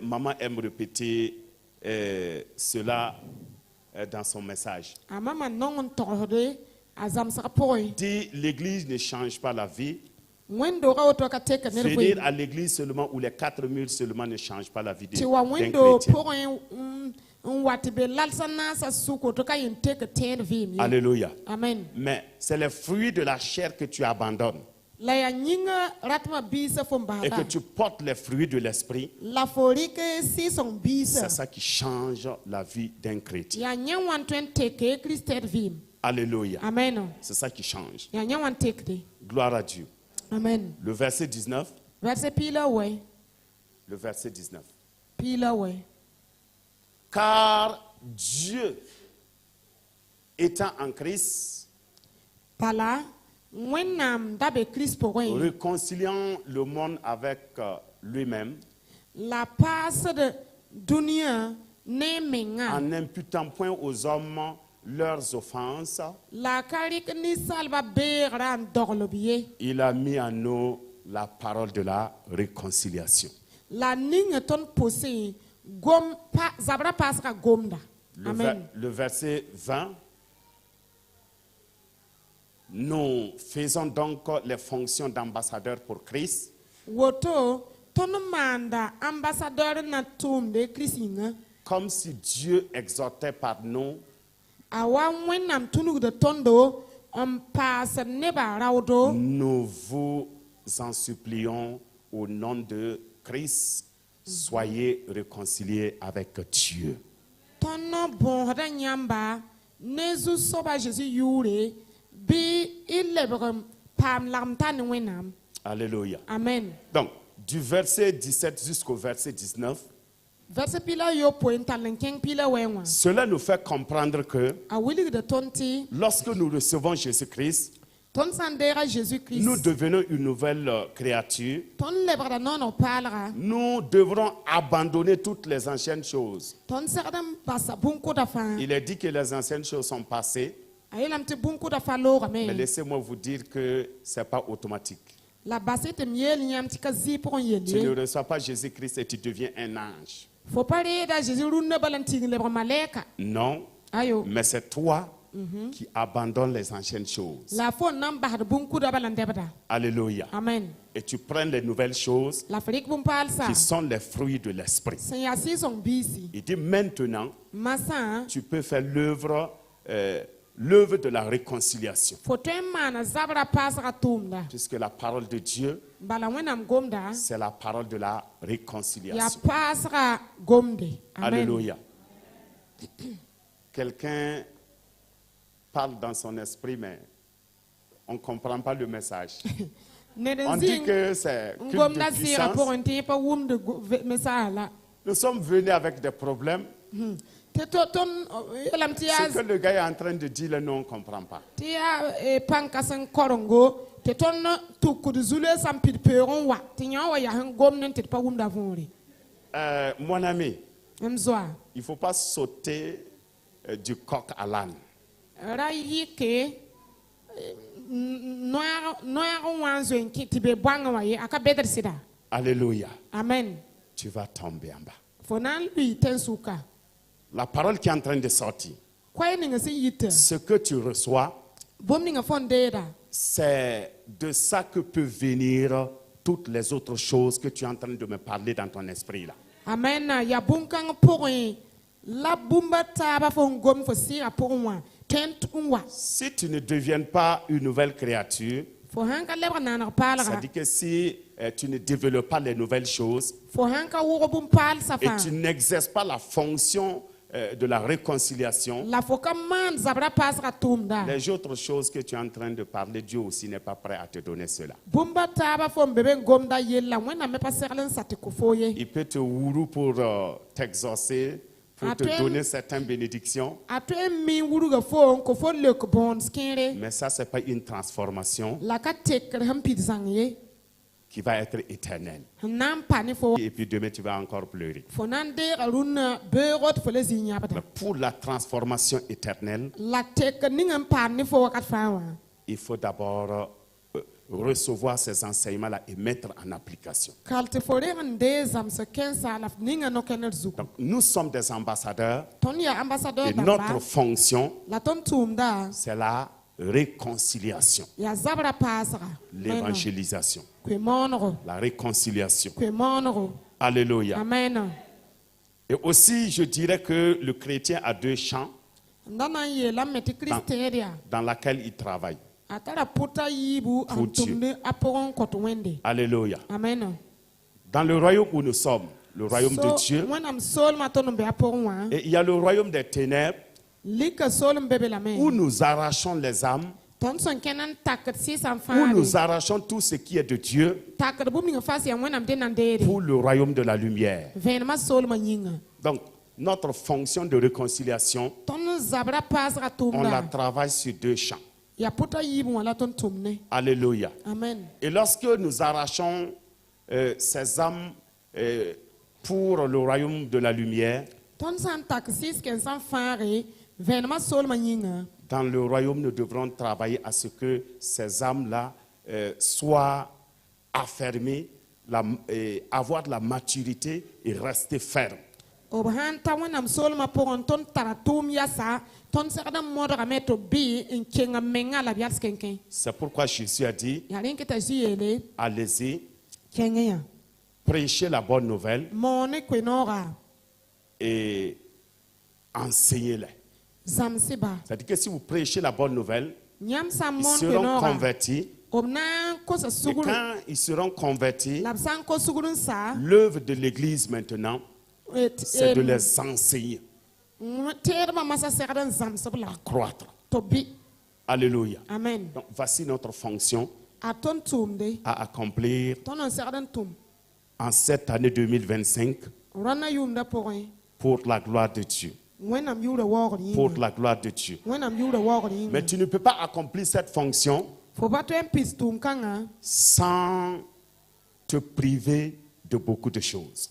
maman aime répéter cela dans son message. Dit l'église ne change pas la vie. Venir à l'église seulement ou les 4 murs seulement ne change pas la vie d'un chrétien. Alléluia. Amen. Mais c'est les fruits de la chair que tu abandonnes. Et que tu portes les fruits de l'esprit. C'est ça qui change la vie d'un chrétien. Alléluia. Amen. C'est ça qui change. Gloire à Dieu. Amen. Le verset 19. Le verset 19. Car Dieu, étant en Christ, réconciliant le monde avec lui-même, en n'imputant point aux hommes leurs offenses, il a mis en nous la parole de la réconciliation. Le verset 20. Nous faisons donc les fonctions d'ambassadeurs pour Christ. Comme si Dieu exhortait par nous. Nous vous en supplions au nom de Christ, soyez réconciliés avec Dieu. Alléluia. Amen. Donc, du verset 17 jusqu'au verset 19, cela nous fait comprendre que lorsque nous recevons Jésus-Christ, nous devenons une nouvelle créature. Nous devrons abandonner toutes les anciennes choses. Il est dit que les anciennes choses sont passées. Mais laissez-moi vous dire que ce n'est pas automatique. Tu ne reçois pas Jésus-Christ et tu deviens un ange. Non, mais c'est toi qui abandonnes les anciennes choses. Alléluia. Amen. Et tu prends les nouvelles choses qui sont les fruits de l'esprit. Il dit maintenant, tu peux faire l'œuvre de la réconciliation. Puisque la parole de Dieu, c'est la parole de la réconciliation. Alléluia. Quelqu'un parle dans son esprit, mais on ne comprend pas le message. On dit que c'est culte de puissance. Nous sommes venus avec des problèmes. Ce que le gars est en train de dire, nous, on ne comprend pas. Mon ami, il ne faut pas sauter du coq à l'âne. Alléluia. Amen. Tu vas tomber en bas. Lui La parole qui est en train de sortir, ce que tu reçois, c'est de ça que peut venir toutes les autres choses que tu es en train de me parler dans ton esprit là. Amen. Si tu ne deviens pas une nouvelle créature, ça dit que si tu ne développes pas les nouvelles choses et tu n'exerces pas la fonction de la réconciliation, les autres choses que tu es en train de parler, Dieu aussi n'est pas prêt à te donner cela. Il peut te ourou pour t'exaucer, pour te donner certaines bénédictions. Mais ça, ce n'est pas une transformation qui va être éternelle. Et puis demain, tu vas encore pleurer. Pour la transformation éternelle, il faut d'abord recevoir ces enseignements-là et mettre en application. Donc, nous sommes des ambassadeurs et notre fonction, c'est la réconciliation, l'évangélisation, la réconciliation. Alléluia. Amen. Et aussi, je dirais que le chrétien a deux champs dans lesquels il travaille. Pour Dieu. Alléluia. Amen. Dans le royaume où nous sommes, le royaume de Dieu, et il y a le royaume des ténèbres où nous arrachons les âmes, où nous arrachons tout ce qui est de Dieu pour le royaume de la lumière. Donc, notre fonction de réconciliation, on la travaille sur deux champs. Alléluia. Amen. Et lorsque nous arrachons ces âmes pour le royaume de la lumière, dans le royaume, nous devrons travailler à ce que ces âmes-là soient affermées, avoir de la maturité et rester fermes. C'est pourquoi Jésus a dit, allez-y, prêchez la bonne nouvelle et enseignez-les. C'est-à-dire que si vous prêchez la bonne nouvelle, ils seront convertis. Et quand ils seront convertis, l'œuvre de l'Église maintenant, c'est de les enseigner à croître. Alléluia. Amen. Donc, voici notre fonction à accomplir en cette année 2025 pour la gloire de Dieu. Pour la gloire de Dieu. Mais tu ne peux pas accomplir cette fonction sans te priver de beaucoup de choses.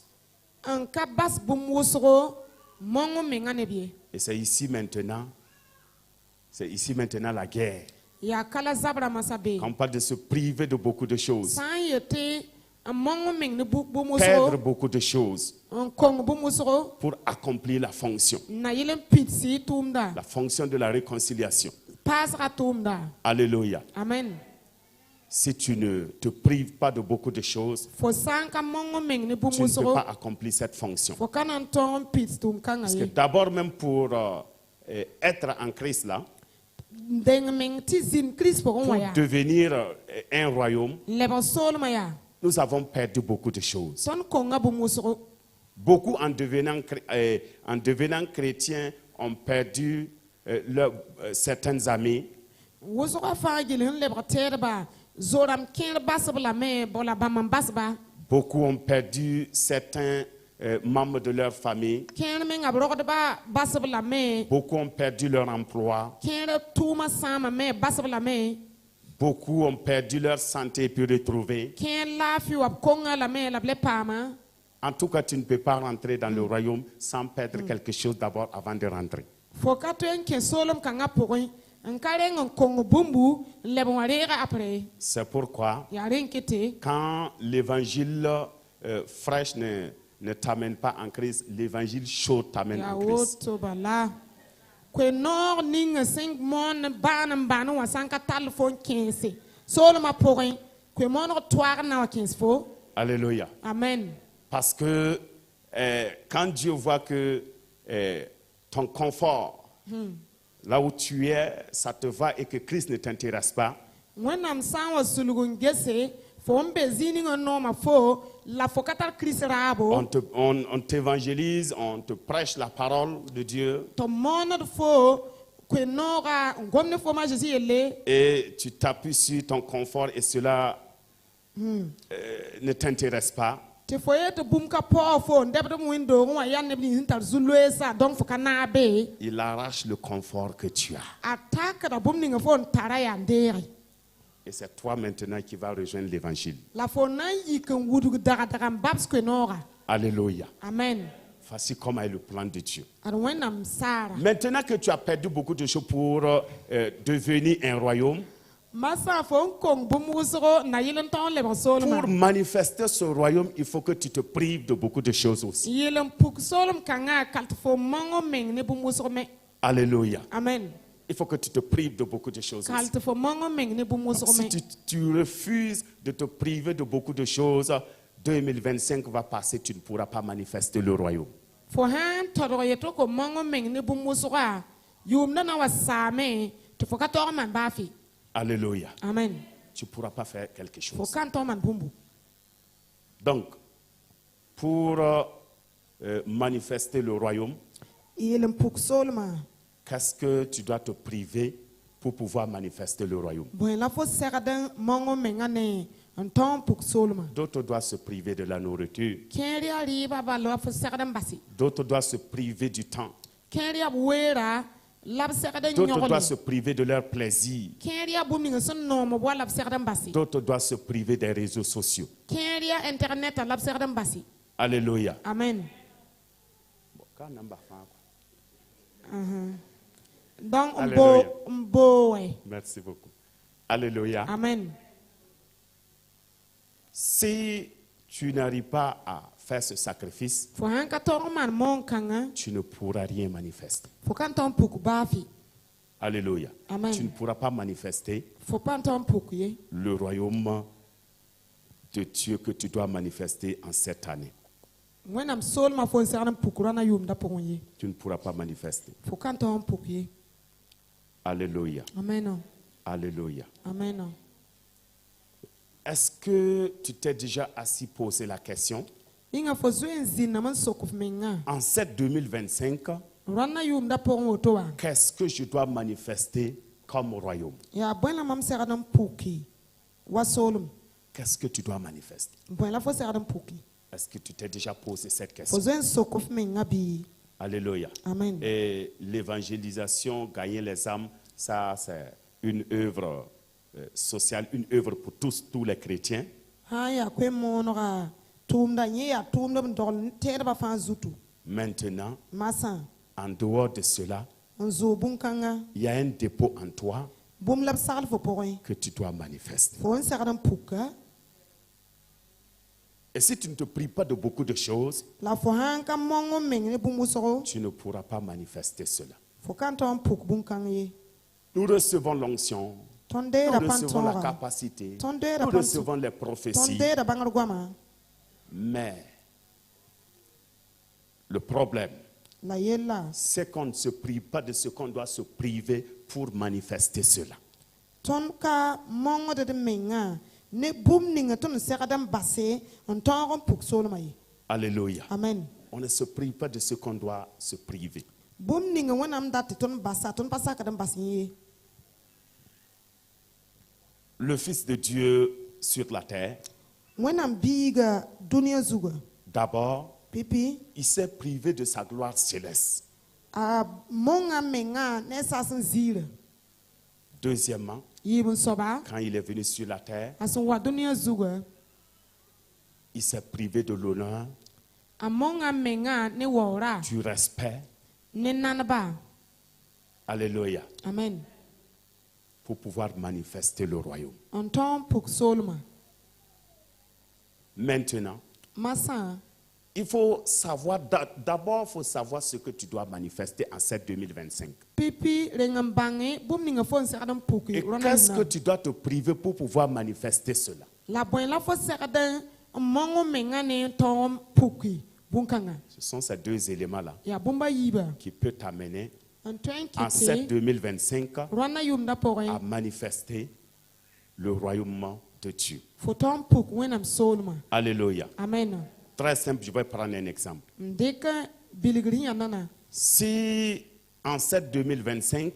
Et c'est ici maintenant la guerre. Quand on parle de se priver de beaucoup de choses, perdre beaucoup de choses pour accomplir la fonction. La fonction de la réconciliation. Alléluia. Amen. Si tu ne te prives pas de beaucoup de choses, tu ne peux pas accomplir cette fonction. Parce que d'abord, même pour être en Christ là, pour devenir un royaume, nous avons perdu beaucoup de choses. Beaucoup en devenant chrétiens ont perdu certaines amies. Beaucoup ont perdu certains membres de leur famille. Beaucoup ont perdu leur emploi. Beaucoup ont perdu leur santé et puis retrouver. En tout cas, tu ne peux pas rentrer dans le royaume sans perdre quelque chose d'abord avant de rentrer. C'est pourquoi, quand l'évangile fraîche ne t'amène pas en Christ, l'évangile chaud t'amène en Christ. Alléluia. Amen. Parce que quand Dieu voit que ton confort, là où tu es, ça te va et que Christ ne t'intéresse pas, On t'évangélise, on te prêche la parole de Dieu. Et tu t'appuies sur ton confort et cela ne t'intéresse pas. Il arrache le confort que tu as. Et c'est toi maintenant qui vas rejoindre l'évangile. Alléluia. Amen. Voici comment est le plan de Dieu. Maintenant que tu as perdu beaucoup de choses pour devenir un royaume, pour manifester ce royaume, il faut que tu te prives de beaucoup de choses aussi. Alléluia. Amen. Il faut que tu te prives de beaucoup de choses aussi. Si tu refuses de te priver de beaucoup de choses, 2025 va passer, tu ne pourras pas manifester le royaume. Alléluia. Amen. Tu ne pourras pas faire quelque chose. Donc, pour manifester le royaume, qu'est-ce que tu dois te priver pour pouvoir manifester le royaume? D'autres doivent se priver de la nourriture. D'autres doivent se priver du temps. D'autres doivent se priver de leur plaisir. D'autres doivent se priver des réseaux sociaux. Alléluia. Amen. Donc, merci beaucoup. Alléluia. Amen. Si tu n'arrives pas à faire ce sacrifice, tu ne pourras rien manifester. Alléluia. Amen. Tu ne pourras pas manifester le royaume de Dieu que tu dois manifester en cette année. Tu ne pourras pas manifester. Alléluia. Amen. Alléluia. Amen. Est-ce que tu t'es déjà assis poser la question? En cette 2025, qu'est-ce que je dois manifester comme royaume? Qu'est-ce que tu dois manifester? Est-ce que tu t'es déjà posé cette question? Alléluia. Amen. Et l'évangélisation, gagner les âmes, ça c'est une œuvre sociale, une œuvre pour tous les chrétiens. Maintenant, en dehors de cela, il y a un dépôt en toi que tu dois manifester. Et si tu ne te prives pas de beaucoup de choses, tu ne pourras pas manifester cela. Nous recevons l'onction, nous recevons la capacité, nous recevons les prophéties. Mais le problème, c'est qu'on ne se prive pas de ce qu'on doit se priver pour manifester cela. Alléluia. Amen. On ne se prive pas de ce qu'on doit se priver. Le Fils de Dieu sur la terre, d'abord, il s'est privé de sa gloire céleste. Deuxièmement, quand il est venu sur la terre, il s'est privé de l'honneur, du respect. Alléluia. Amen. Pour pouvoir manifester le royaume. Maintenant, il faut savoir, d'abord, il faut savoir ce que tu dois manifester en cette 2025. Et qu'est-ce que tu dois te priver pour pouvoir manifester cela? Ce sont ces deux éléments-là qui peuvent t'amener en cette 2025 à manifester le royaume de Dieu. Alléluia. Amen. Très simple, je vais prendre un exemple. Si en cette 2025,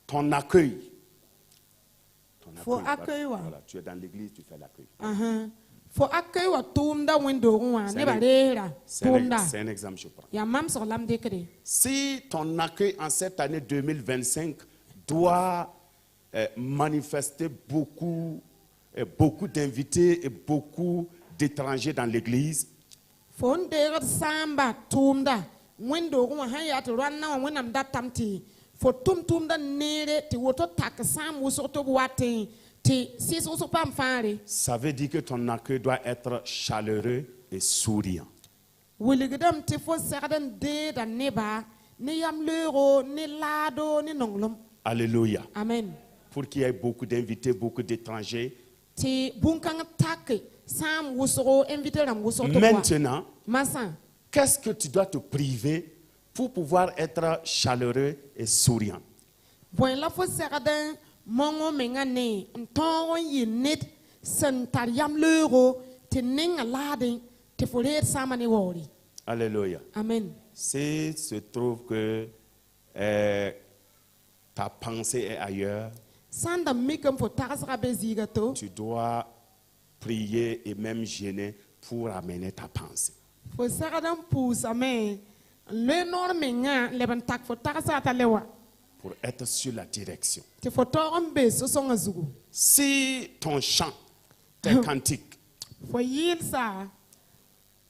ton accueil, voilà, tu es dans l'église, tu fais l'accueil. C'est un exemple, je prends. Si ton accueil en cette année 2025 doit manifester beaucoup d'invités et beaucoup d'étrangers dans l'église, ça veut dire que ton accueil doit être chaleureux et souriant. Alléluia. Amen. Pour qu'il y ait beaucoup d'invités, beaucoup d'étrangers. Maintenant, qu'est-ce que tu dois te priver pour pouvoir être chaleureux et souriant? Alléluia. Amen. Si se trouve que ta pensée est ailleurs, tu dois prier et même gêner pour amener ta pensée. Pour être sur la direction. Si ton chant, tes cantiques,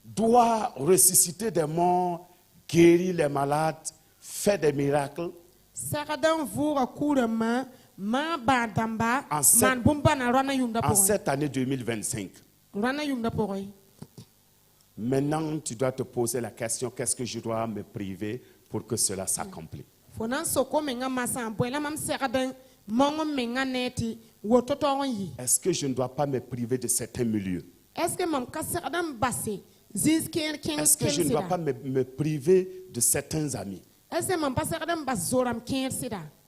doit ressusciter des morts, guérir les malades, faire des miracles, en cette année 2025. Maintenant, tu dois te poser la question, qu'est-ce que je dois me priver pour que cela s'accomplisse? Est-ce que je ne dois pas me priver de certains milieux? Est-ce que je ne dois pas me priver de certains amis?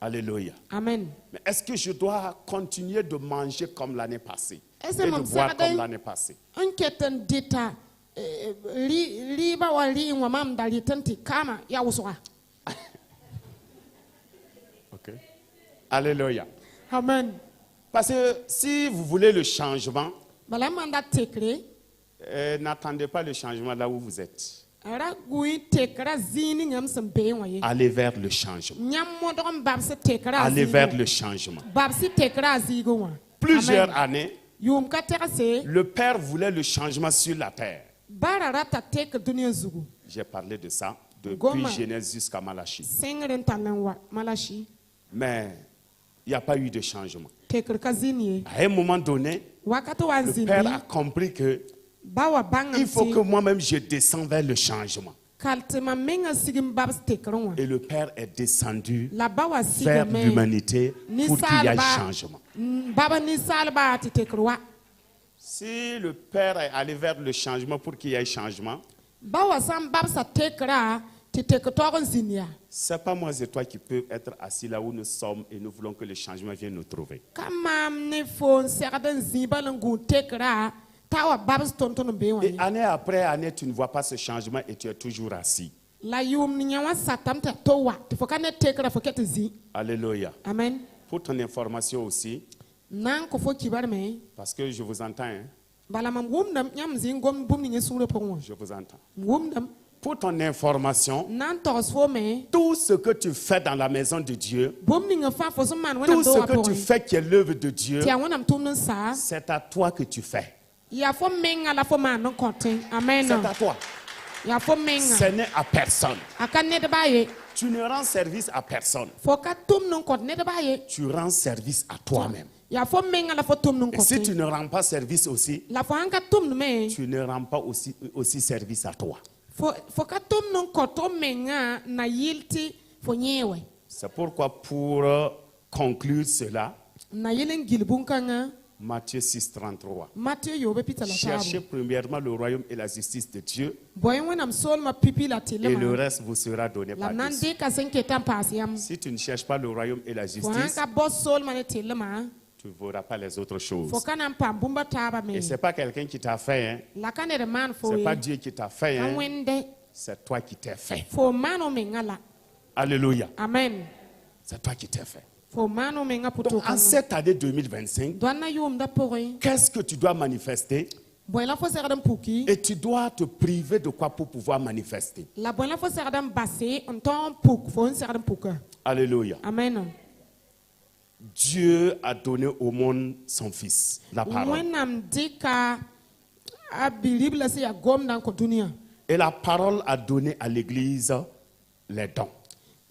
Alléluia. Amen. Mais est-ce que je dois continuer de manger comme l'année passée et de boire comme l'année passée? Okay. Alléluia. Amen. Parce que si vous voulez le changement, n'attendez pas le changement là où vous êtes. Allez vers le changement. Allez vers le changement. Plusieurs années, le Père voulait le changement sur la terre. J'ai parlé de ça depuis Genèse jusqu'à Malachie. Mais il n'y a pas eu de changement. À un moment donné, le Père a compris que il faut que moi-même je descende vers le changement. Et le Père est descendu vers l'humanité pour qu'il y ait changement. Si le Père est allé vers le changement pour qu'il y ait changement, c'est pas moi et toi qui peut être assis là où nous sommes et nous voulons que le changement vienne nous trouver. Et année après année, tu ne vois pas ce changement et tu es toujours assis. Alléluia. Amen. Pour ton information aussi, parce que je vous entends. Hein? Je vous entends. Pour ton information, tout ce que tu fais dans la maison de Dieu, tout ce que tu fais qui est l'œuvre de Dieu, c'est à toi que tu fais. C'est à toi. Ce n'est à personne. Tu ne rends service à personne. Tu rends service à toi-même. Et si tu ne rends pas service aussi, tu ne rends pas aussi service à toi. C'est pourquoi pour conclure cela, Matthieu 6, 33. Matthieu yobe pita la Cherchez table. premièrement le royaume et la justice de Dieu, Boyen wenam sol ma pipi la et tele le ma. reste vous sera donné La par-dessus. nande ka senke tam pasiam. Si tu ne cherches pas le royaume et la Boyen justice, ka boss sol ma ne tele ma. tu ne verras pas les autres choses. Fokana pam bumba taba me. Et ce n'est pas quelqu'un qui t'a fait, hein. La kanere man Ce fo n'est pas ye. Dieu qui t'a fait, hein. Wende C'est toi qui t'es fait. fo mano me ngala. Alléluia. Amen. C'est toi qui t'es fait. Fo mano me nga Donc, puto en kana. cette année 2025, Dwana yum da pore. qu'est-ce que tu dois manifester? Boyen la fo seradam puki. Et tu dois te priver de quoi pour pouvoir manifester. La boyen la fo seradam basse on ton puk fo on seradam puka. Alléluia. Amen. Dieu a donné au monde son Fils, la parole. Wenam dika a bilibla se ya gom dan ko dunia. Et la parole a donné à l'Église les dons.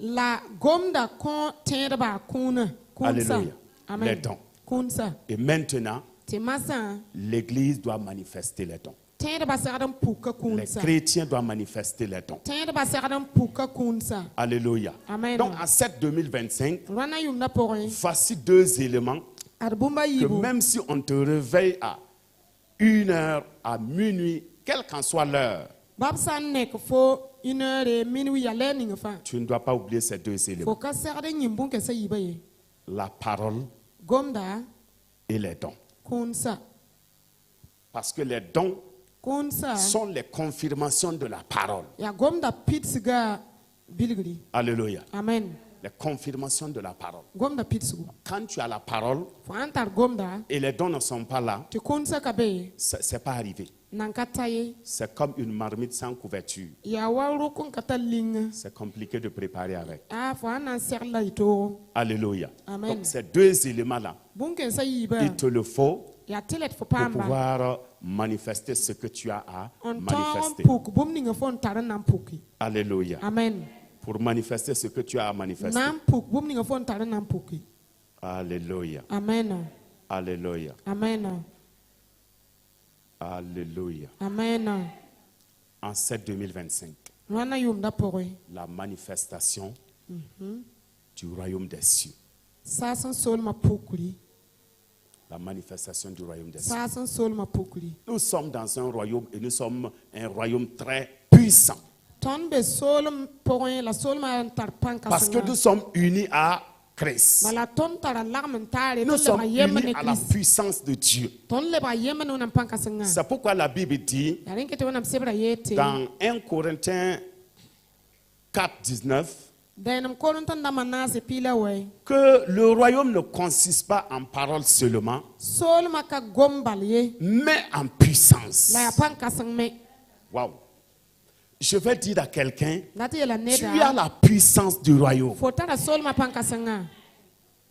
La gom da kon terba kuna. Kunsa. Alléluia. Amen. Les dons. Kunsa. Et maintenant, Te masa. l'Église doit manifester les dons. Terba seradam puka Les kunsa. chrétiens doivent manifester les dons. Terba seradam puka kunsa. Alléluia. Amen. Donc, en cette 2025, Rana yum na pore. voici deux éléments Arbumba que yibu. même si on te réveille à 1h, à minuit, quelle qu'en soit l'heure, Babsan nek fo 1h minuit ya learning fa. tu ne dois pas oublier ces deux Fo éléments. ka serade nyimbun ke se yibaye. La parole Gomda et les dons. kunsa. Parce que les dons Kunsa. sont les confirmations de la parole. Ya gomda pitsiga bilgri. Alléluia. Amen. Les confirmations de la parole. Gomda pitsigu. Quand tu as la parole Fo antar gomda. et les dons ne sont pas là, Te kunsa kabe. ce n'est pas arrivé. Nankataye. C'est comme une marmite sans couverture. Ya waru kun kataling. C'est compliqué de préparer avec. Ah fo anan serla ito. Alléluia. Amen. Donc ces deux éléments-là, Bunken sa yiba. il te le faut Ya telet fo pour pamba. pouvoir manifester ce que tu as à On manifester. ton puk bum ninga fo ntara nan puki. Alléluia. Amen. Pour manifester ce que tu as à manifester. Nan puk bum ninga fo ntara nan puki. Alléluia. Amen. Alléluia. Amen. Alléluia. Amen. En cette 2025, Rana yum da pore. la manifestation du royaume des cieux. Sasan sol ma pukuli. La manifestation du royaume des cieux. Sasan sol ma pukuli. Nous sommes dans un royaume et nous sommes un royaume très puissant. Ton be sol pore la sol ma tar panka. Parce que nous sommes unis à Christ. Bala ton tara larm tare. Nous sommes unis à la puissance de Dieu. Ton le ba yema no nan panka senga. C'est pourquoi la Bible dit Yarin kete wonam sebra yete. dans 1 Corinthiens 4, 19 Denam korontan da manase pila way. que le royaume ne consiste pas en paroles seulement, Sol ma ka gombal ye. mais en puissance. La ya panka sengme. Waouh. Je vais dire à quelqu'un, Nati yela tu neda. as la puissance du royaume. Fotara sol ma panka senga.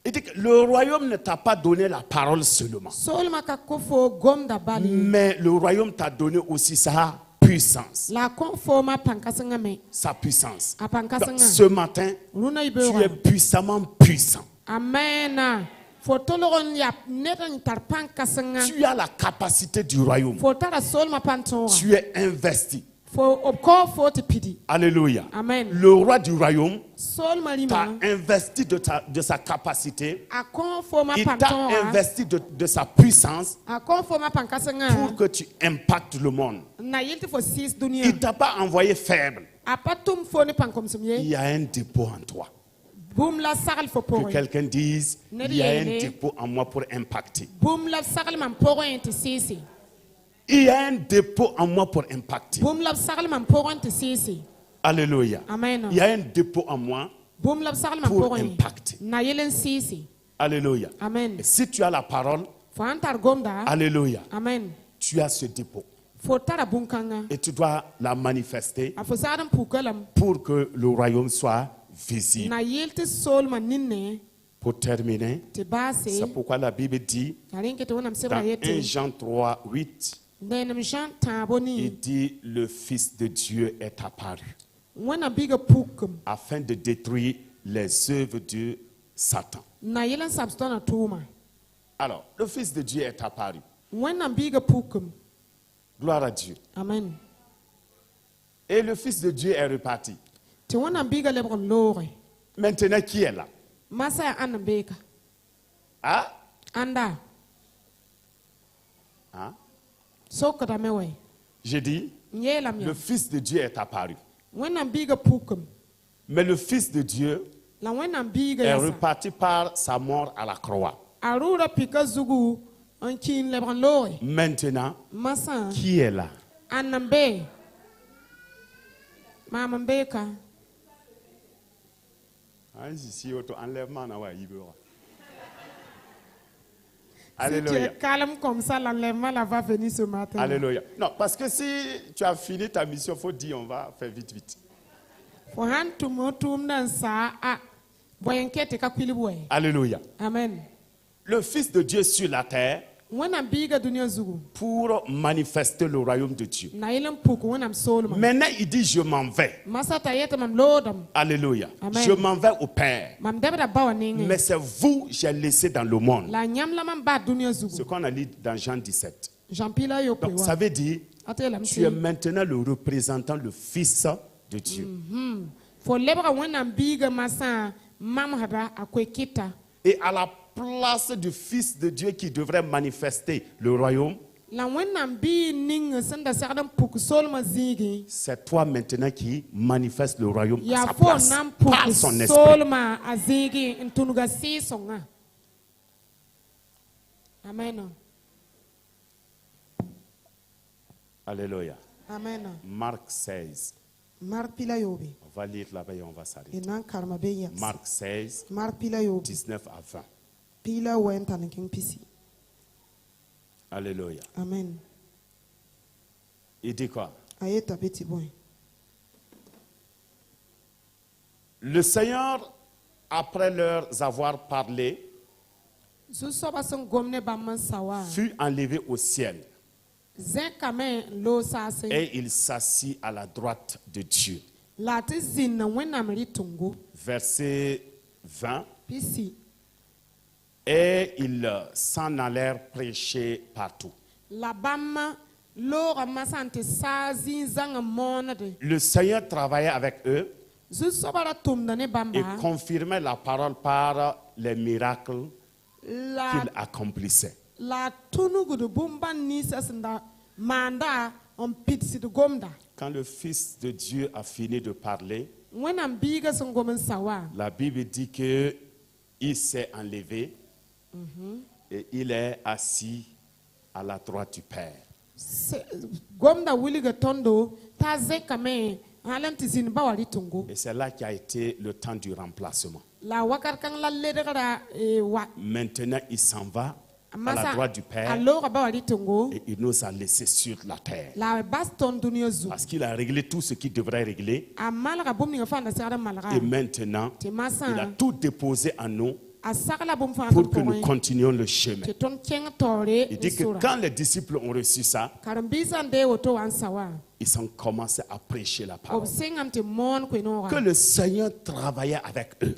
Il dit que le royaume ne t'a pas donné la parole seulement, Sol ma ka kofo gomda bali. mais le royaume t'a donné aussi sa puissance. La konfo ma panka senga me. Sa puissance. A panka Donc, senga. ce matin, Runa tu ibera. es puissamment puissant. Amen. Fotologon ya netan tar panka senga. Tu as la capacité du royaume. Fotara sol ma panton. Tu es investi. Fo opko fo te pidi. Alléluia. Amen. Le roi du royaume Sol t'a malima. investi de sa capacité. A konfo ma Il t'a panton. investi de sa puissance A konfo ma panka senga. pour que tu impactes le monde. Na yilti fo sis dunia. Il ne t'a pas envoyé faible. A patum fo ne pankom Il sumye. y a un dépôt en toi. Boum la sagal fo Que pore. quelqu'un dise, il y a un dépôt en moi pour impacter. Boum la sagal man pore ente sisi. Il y a un dépôt en moi pour impacter. Boum la sagal man pore ente sisi. Alléluia. Amen. Il y a un dépôt en moi Boum la sagal man pour pore. impacter. Na yelen sisi. Alléluia. Amen. Et si tu as la parole, Fo antar gomda. alléluia, Amen. tu as ce dépôt. Fo tara bunkanga. Et tu dois la manifester A fo sadan pukalam. pour que le royaume soit visible. Na yilti sol man ninne. Pour terminer, Te base. c'est pourquoi la Bible dit Yarin kete wonam dans sebra 1 yete. Jean 3, 8, Denam jan taboni. il dit le Fils de Dieu est apparu Wana biga pukum. afin de détruire les œuvres de Satan. Na yelen sabstona tuma. Alors, le Fils de Dieu est apparu. Wana biga pukum. Gloire à Dieu. Amen. Et le Fils de Dieu est reparti. Te wana biga lebron lore. Maintenant, qui est là? Masa ya anna beka. Ah, Anda. Hein? J'ai dit, le Fils de Dieu est apparu. Mais le Fils de Dieu est reparti par sa mort à la croix. Maintenant, qui est là? Alléluia. Comme ça, l'enlèvement va venir ce matin. Alléluia. Non, parce que si tu as fini ta mission, il faut dire, on va faire vite, vite. Alléluia. Amen. Le Fils de Dieu sur la terre pour manifester le royaume de Dieu. Maintenant, il dit, je m'en vais. Alléluia. Amen. Je m'en vais au Père. Mais c'est vous que j'ai laissé dans le monde. Ce qu'on a lu dans Jean 17. Donc, ça veut dire, tu es maintenant le représentant, le Fils de Dieu. Et à la place du Fils de Dieu qui devrait manifester le royaume, c'est toi maintenant qui manifeste le royaume à sa place, par son esprit. Amen. Alléluia. Amen. Marc 16. On va lire là-bas et on va s'arrêter. Marc 16, 19 à 20. Alléluia. Amen. Il dit quoi? Le Seigneur, après leur avoir parlé, fut enlevé au ciel. Et il s'assit à la droite de Dieu. Verset 20. Et ils s'en allèrent prêcher partout. Le Seigneur travaillait avec eux et confirmait la parole par les miracles qu'il accomplissait. Quand le Fils de Dieu a fini de parler, la Bible dit qu'il s'est enlevé et il est assis à la droite du Père. Et c'est là qu'a été le temps du remplacement. Maintenant, il s'en va à la droite du Père et il nous a laissés sur la terre. Parce qu'il a réglé tout ce qu'il devrait régler. Et maintenant, il a tout déposé en nous pour que nous continuions le chemin. Il dit que quand les disciples ont reçu ça, ils ont commencé à prêcher la parole. Que le Seigneur travaillait avec eux.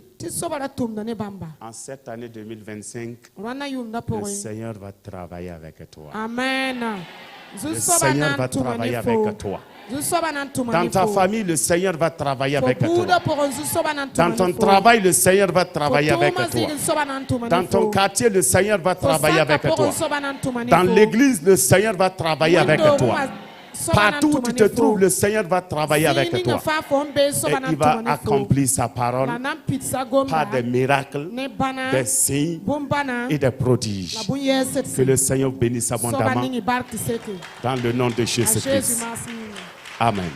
En cette année 2025, le Seigneur va travailler avec toi. Amen. Le Seigneur va travailler avec toi. Dans ta famille, le Seigneur va travailler avec toi. Dans ton travail, le Seigneur va travailler avec toi. Dans ton quartier, le Seigneur va travailler avec toi. Dans l'église, le Seigneur va travailler avec toi. Partout où tu te trouves, le Seigneur va travailler avec toi. Et il va accomplir sa parole par des miracles, des signes et des prodiges. Que le Seigneur bénisse abondamment dans le nom de Jésus-Christ. Amen.